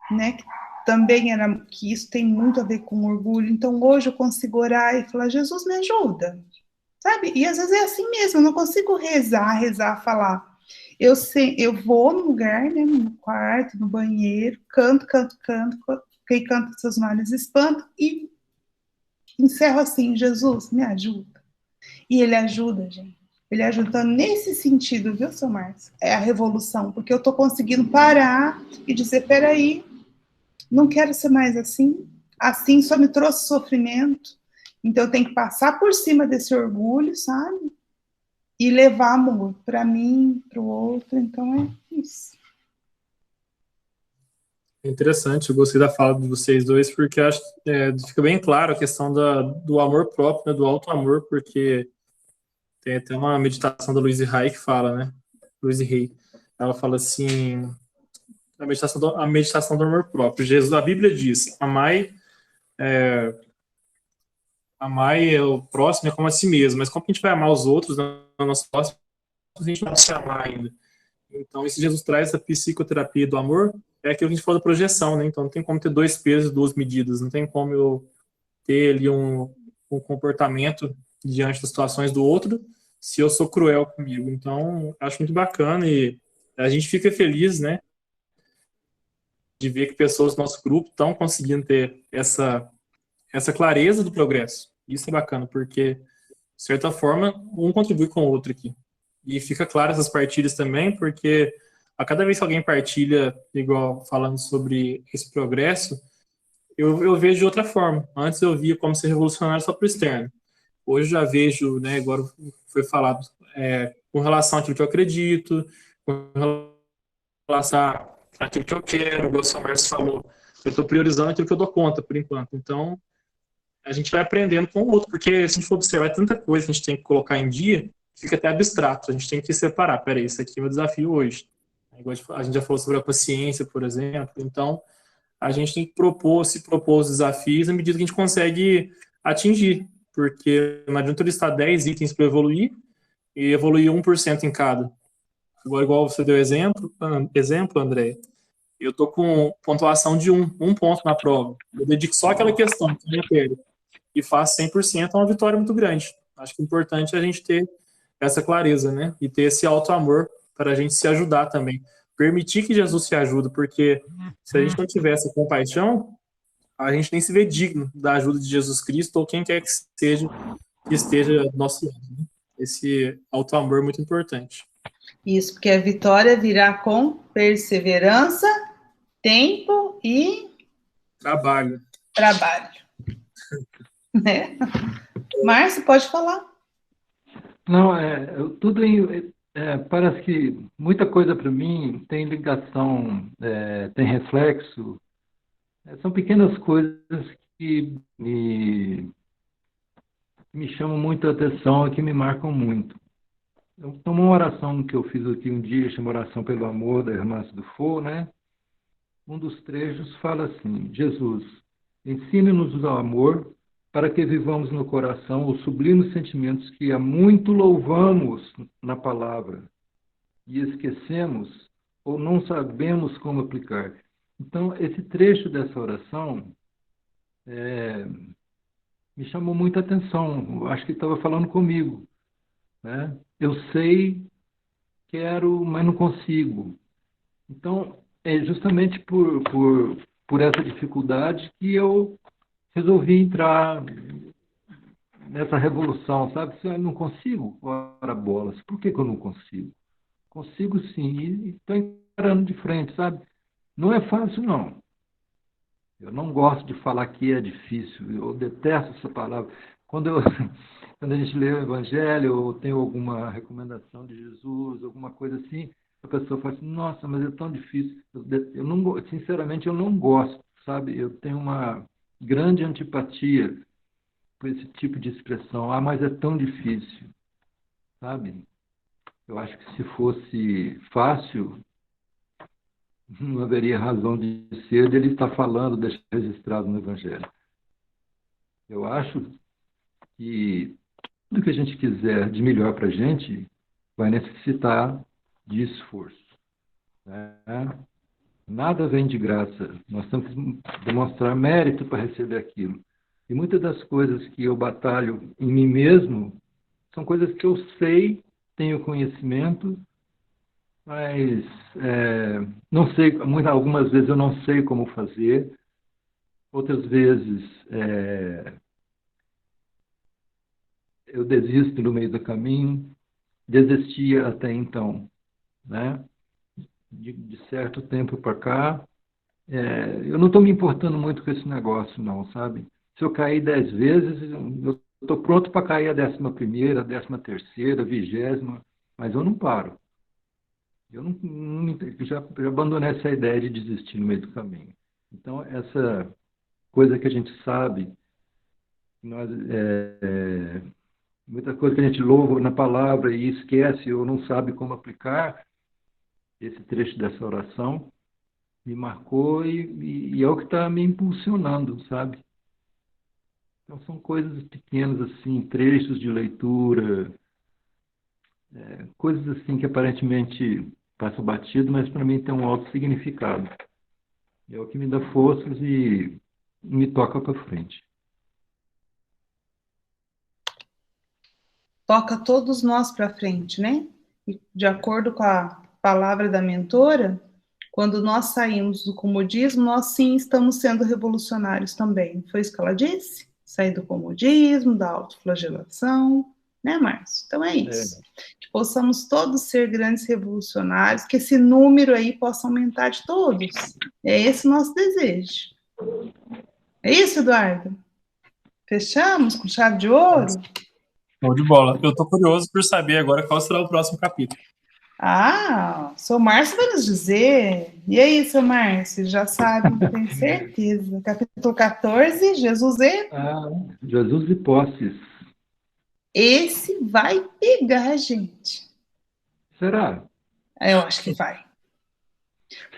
né? Também era que isso tem muito a ver com orgulho. Então hoje eu consigo orar e falar: Jesus, me ajuda, sabe? E às vezes é assim mesmo. Eu não consigo rezar, falar. Eu vou no lugar, né, no quarto, no banheiro, canto, quem canta seus males espanta, e encerro assim: Jesus, me ajuda. E ele ajuda, gente. Ele ajuda. Então, nesse sentido, viu, seu Márcio? É a revolução, porque eu estou conseguindo parar e dizer: peraí, não quero ser mais assim. Assim só me trouxe sofrimento. Então, eu tenho que passar por cima desse orgulho, sabe? E levar amor para mim, para o outro. Então, é isso. É interessante, eu gostei da fala de vocês dois, porque acho que fica bem claro a questão do amor próprio, né, do auto-amor, porque tem até uma meditação da Louise Hay que fala, né? Louise Hay. Ela fala assim, a meditação do amor próprio. Jesus, a Bíblia diz: amai o próximo como a si mesmo. Mas como que a gente vai amar os outros, no nosso próximo, a gente não se amar ainda? Então, esse Jesus traz essa psicoterapia do amor, é aquilo que a gente falou da projeção, né? Então, não tem como ter 2 pesos e 2 medidas, não tem como eu ter ali um comportamento diante das situações do outro se eu sou cruel comigo. Então, acho muito bacana e a gente fica feliz, né, de ver que pessoas do nosso grupo estão conseguindo ter essa clareza do progresso. Isso é bacana, porque, de certa forma, um contribui com o outro aqui. E fica claro essas partilhas também, porque a cada vez que alguém partilha, igual falando sobre esse progresso, eu vejo de outra forma. Antes eu via como ser revolucionário só para o externo. Hoje eu já vejo, né, agora foi falado, com relação àquilo que eu acredito, com relação àquilo que eu quero, o Wilson Márcio falou, eu estou priorizando aquilo que eu dou conta, por enquanto. Então, a gente vai aprendendo com o outro, porque se a gente for observar tanta coisa que a gente tem que colocar em dia, fica até abstrato. A gente tem que separar. Peraí, isso aqui é o meu desafio hoje. A gente já falou sobre a paciência, por exemplo. Então, a gente tem que se propor os desafios à medida que a gente consegue atingir. Porque não adianta eu listar 10 itens para evoluir e evoluir 1% em cada. Igual você deu exemplo, André. Eu tô com pontuação de um ponto na prova. Eu dedico só aquela questão que eu repero e faço 100%, é uma vitória muito grande. Acho que o importante é a gente ter essa clareza, né? E ter esse auto-amor para a gente se ajudar também. Permitir que Jesus se ajude, porque se a gente não tiver essa compaixão, a gente nem se vê digno da ajuda de Jesus Cristo ou quem quer que esteja do nosso lado. Né? Esse auto-amor é muito importante. Isso, porque a vitória virá com perseverança, tempo e... Trabalho. Né? Márcio, pode falar. Não, tudo parece que muita coisa para mim tem ligação, tem reflexo. São pequenas coisas que me chamam muito a atenção e que me marcam muito. Então, uma oração que eu fiz aqui um dia, chama Oração pelo Amor, da Irmã Dufour, né? Um dos trechos fala assim: Jesus, ensine-nos o amor para que vivamos no coração os sublimes sentimentos que há muito louvamos na palavra e esquecemos ou não sabemos como aplicar. Então, esse trecho dessa oração me chamou muita atenção. Acho que estava falando comigo, né? Eu sei, quero, mas não consigo. Então, é justamente por essa dificuldade que eu resolvi entrar nessa revolução, sabe? Se eu não consigo, ora bolas, por que eu não consigo? Consigo sim, e estou encarando de frente, sabe? Não é fácil, não. Eu não gosto de falar que é difícil, eu detesto essa palavra. Quando a gente lê o Evangelho ou tem alguma recomendação de Jesus, alguma coisa assim, a pessoa fala assim, nossa, mas é tão difícil. Sinceramente, eu não gosto, sabe? Eu tenho uma grande antipatia por esse tipo de expressão. Ah, mas é tão difícil, sabe? Eu acho que se fosse fácil, não haveria razão de ser de ele estar falando, deixar registrado no Evangelho. Eu acho que tudo que a gente quiser de melhor para a gente vai necessitar de esforço. Né? Nada vem de graça. Nós temos que demonstrar mérito para receber aquilo. E muitas das coisas que eu batalho em mim mesmo são coisas que eu sei, tenho conhecimento, mas não sei. Algumas vezes eu não sei como fazer. Outras vezes eu desisto no meio do caminho. Desistia até então, né? De certo tempo para cá, eu não estou me importando muito com esse negócio, não, sabe? Se eu cair 10 vezes, eu estou pronto para cair a 11ª, a 13ª, a 20ª, mas eu não paro. Eu já abandonei essa ideia de desistir no meio do caminho. Então, essa coisa que a gente sabe, muita coisa que a gente louva na palavra e esquece ou não sabe como aplicar, esse trecho dessa oração me marcou e é o que está me impulsionando, sabe? Então, são coisas pequenas, assim, trechos de leitura, coisas assim que aparentemente passam batido, mas para mim tem um alto significado. É o que me dá forças e me toca para frente. Toca todos nós para frente, né? E de acordo com a palavra da mentora, quando nós saímos do comodismo, nós sim estamos sendo revolucionários também. Foi isso que ela disse? Sair do comodismo, da autoflagelação, né, Márcio? Então é isso. Que possamos todos ser grandes revolucionários, que esse número aí possa aumentar de todos. É esse o nosso desejo. É isso, Eduardo? Fechamos com chave de ouro? Show de bola. Eu estou curioso por saber agora qual será o próximo capítulo. Ah, o seu Márcio vai nos dizer. E aí, seu Márcio, já sabe, tem certeza. Capítulo 14, Jesus e... Jesus e posses. Esse vai pegar a gente. Será? Eu acho que vai.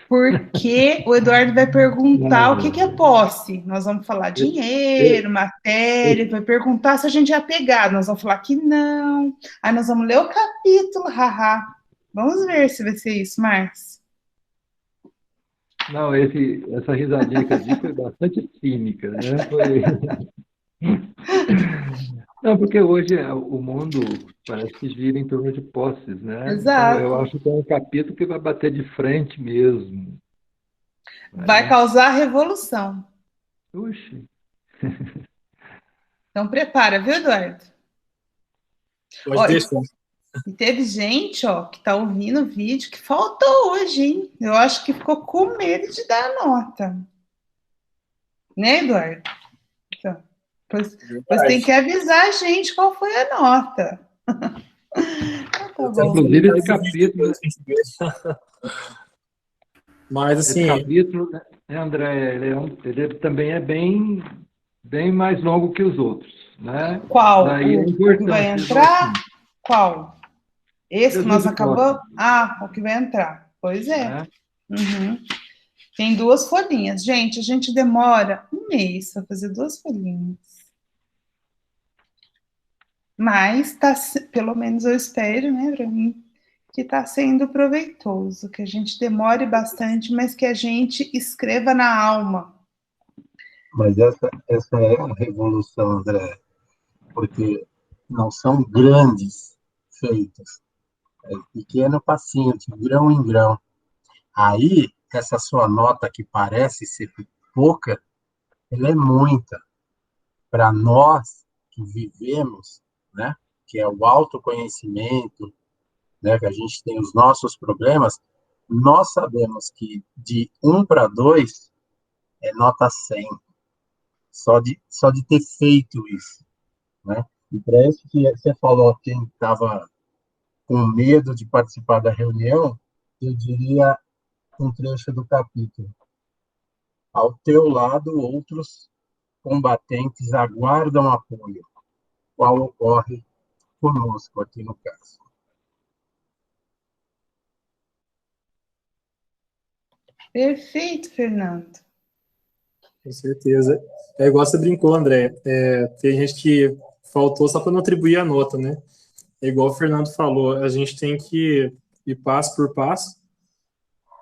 Porque o Eduardo vai perguntar o que é posse. Nós vamos falar dinheiro, matéria, vai perguntar se a gente é apegado. Nós vamos falar que não. Aí nós vamos ler o capítulo, haha. Vamos ver se vai ser isso, Marcos. Não, essa risadinha que eu dei foi bastante cínica, né? Não, porque hoje o mundo parece que gira em torno de posses, né? Então eu Exato. acho que é um capítulo que vai bater de frente mesmo. Vai causar revolução. Oxi. Então prepara, viu, Eduardo? Pode deixar. E teve gente, que tá ouvindo o vídeo que faltou hoje, hein? Eu acho que ficou com medo de dar a nota. Né, Eduardo? Então, pois tem que avisar a gente qual foi a nota. Tá bom. Inclusive esse capítulo, mas assim, esse capítulo, né, André, ele também é bem mais longo que os outros, né? Qual? Daí O que vai entrar? Qual? Esse que nós acabamos? O que vai entrar. Pois é. Uhum. Tem 2 folhinhas. Gente, a gente demora 1 mês para fazer 2 folhinhas. Mas tá, pelo menos eu espero, né, para mim, que está sendo proveitoso, que a gente demore bastante, mas que a gente escreva na alma. Mas essa é a revolução, André, porque não são grandes feitos, é pequeno passinho, de grão em grão. Aí, essa sua nota que parece ser pouca, ela é muita. Para nós que vivemos, né, que é o autoconhecimento, né, que a gente tem os nossos problemas, nós sabemos que de 1 para 2 é nota 100, só de ter feito isso, né? E para isso que você falou, quem estava com medo de participar da reunião, eu diria um trecho do capítulo. Ao teu lado, outros combatentes aguardam apoio, qual ocorre conosco aqui no caso. Perfeito, Fernando. Com certeza. É igual você brincou, André. Tem gente que faltou só para não atribuir a nota, né? É igual o Fernando falou, a gente tem que ir passo por passo,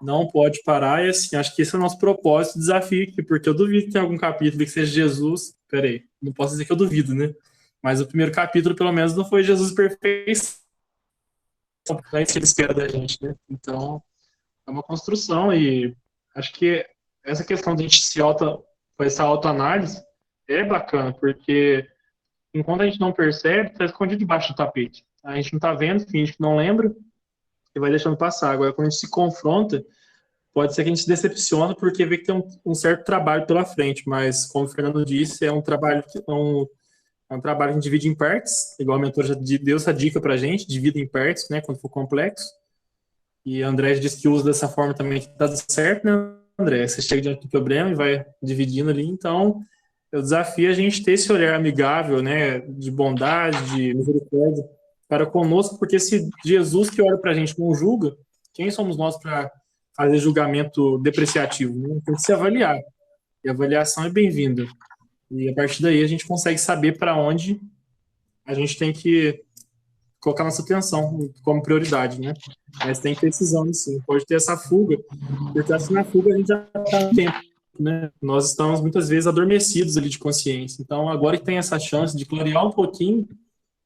não pode parar, e assim, acho que esse é o nosso propósito, desafio aqui, porque eu duvido que tenha algum capítulo que seja Jesus, peraí, não posso dizer que eu duvido, né? Mas o primeiro capítulo, pelo menos, não foi Jesus perfeito, não é isso que ele espera da gente, né? Então, é uma construção, e acho que essa questão de a gente essa autoanálise é bacana, porque enquanto a gente não percebe, está escondido debaixo do tapete. A gente não está vendo, finge que não lembra, e vai deixando passar. Agora, quando a gente se confronta, pode ser que a gente se decepciona porque vê que tem um certo trabalho pela frente, mas, como o Fernando disse, é um trabalho que a gente divide em partes, igual a mentora já deu essa dica pra gente, divide em partes, né, quando for complexo. E a André disse que usa dessa forma também, que dá certo, né, André? Você chega diante do problema e vai dividindo ali, então eu desafio a gente ter esse olhar amigável, né, de bondade, de misericórdia para conosco, porque se Jesus que olha para a gente não julga, quem somos nós para fazer julgamento depreciativo? Né? Tem que se avaliar. E a avaliação é bem-vinda. E a partir daí a gente consegue saber para onde a gente tem que colocar nossa atenção como prioridade, né? Mas tem precisão, sim. Pode ter essa fuga, porque acho que na fuga a gente já está no tempo, né? Nós estamos muitas vezes adormecidos ali de consciência. Então, agora que tem essa chance de clarear um pouquinho,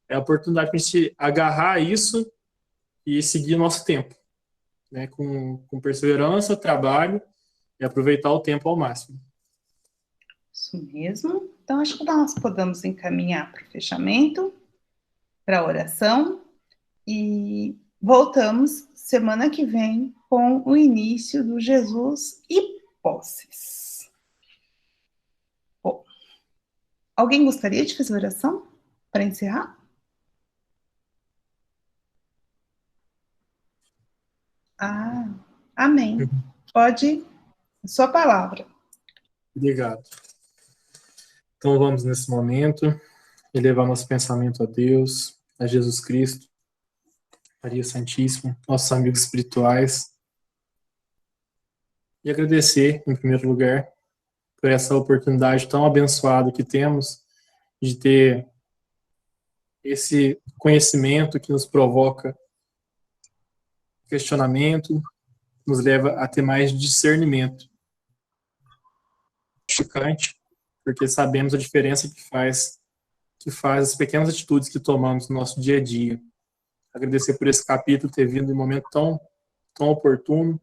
é a oportunidade para a gente agarrar isso e seguir o nosso tempo, né? Com perseverança, trabalho e aproveitar o tempo ao máximo. Isso mesmo. Então, acho que nós podemos encaminhar para o fechamento, para a oração, e voltamos semana que vem com o início do Jesus e posses. Bom, alguém gostaria de fazer oração para encerrar? Amém. Pode, sua palavra. Obrigado. Então vamos nesse momento elevar nosso pensamento a Deus, a Jesus Cristo, Maria Santíssima, nossos amigos espirituais, e agradecer, em primeiro lugar, por essa oportunidade tão abençoada que temos de ter esse conhecimento que nos provoca questionamento, nos leva a ter mais discernimento. Chocante, porque sabemos a diferença que faz as pequenas atitudes que tomamos no nosso dia a dia. Agradecer por esse capítulo ter vindo em um momento tão oportuno.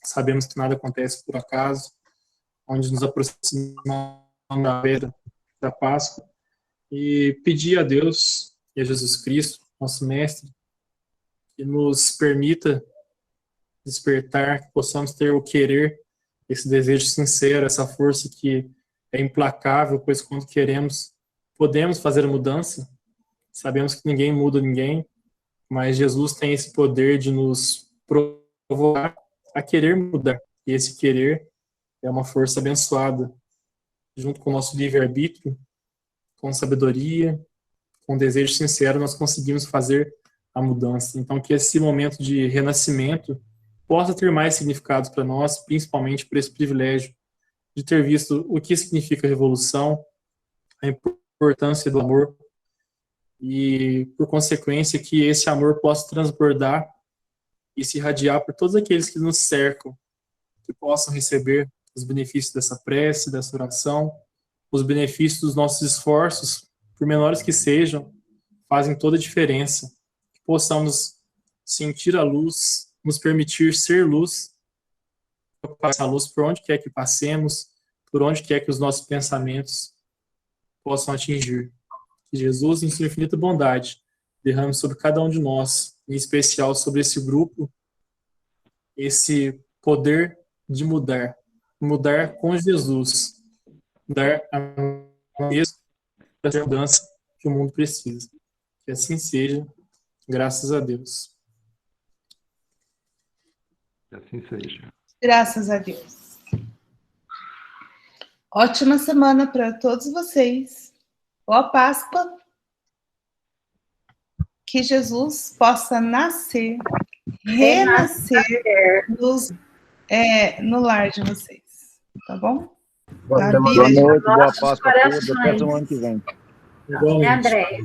Sabemos que nada acontece por acaso, onde nos aproximamos da beira da Páscoa, e pedir a Deus e a Jesus Cristo, nosso Mestre, que nos permita despertar, que possamos ter o querer, esse desejo sincero, essa força que é implacável, pois quando queremos, podemos fazer a mudança. Sabemos que ninguém muda ninguém, mas Jesus tem esse poder de nos provocar a querer mudar. E esse querer é uma força abençoada, junto com o nosso livre-arbítrio, com sabedoria, com desejo sincero, nós conseguimos fazer a mudança. Então, que esse momento de renascimento possa ter mais significados para nós, principalmente por esse privilégio de ter visto o que significa revolução, a importância do amor, e, por consequência, que esse amor possa transbordar e se irradiar por todos aqueles que nos cercam, que possam receber os benefícios dessa prece, dessa oração, os benefícios dos nossos esforços, por menores que sejam, fazem toda a diferença. Que possamos sentir a luz, nos permitir ser luz, passar a luz por onde quer que passemos, por onde quer que os nossos pensamentos possam atingir. Que Jesus, em sua infinita bondade, derrame sobre cada um de nós, em especial sobre esse grupo, esse poder de mudar com Jesus, mudar a mesma mudança que o mundo precisa. Que assim seja, graças a Deus. Que assim seja. Graças a Deus. Ótima semana para todos vocês. Boa Páscoa. Que Jesus possa nascer, renascer no lar de vocês. Tá bom? Boa noite, boa Páscoa a todos. Até semana que vem. André?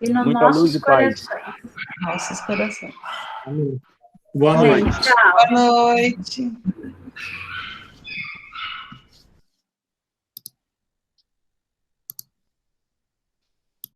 E no muita nossos luz e paz. corações. Nossos corações. Boa noite. Tchau. Boa noite.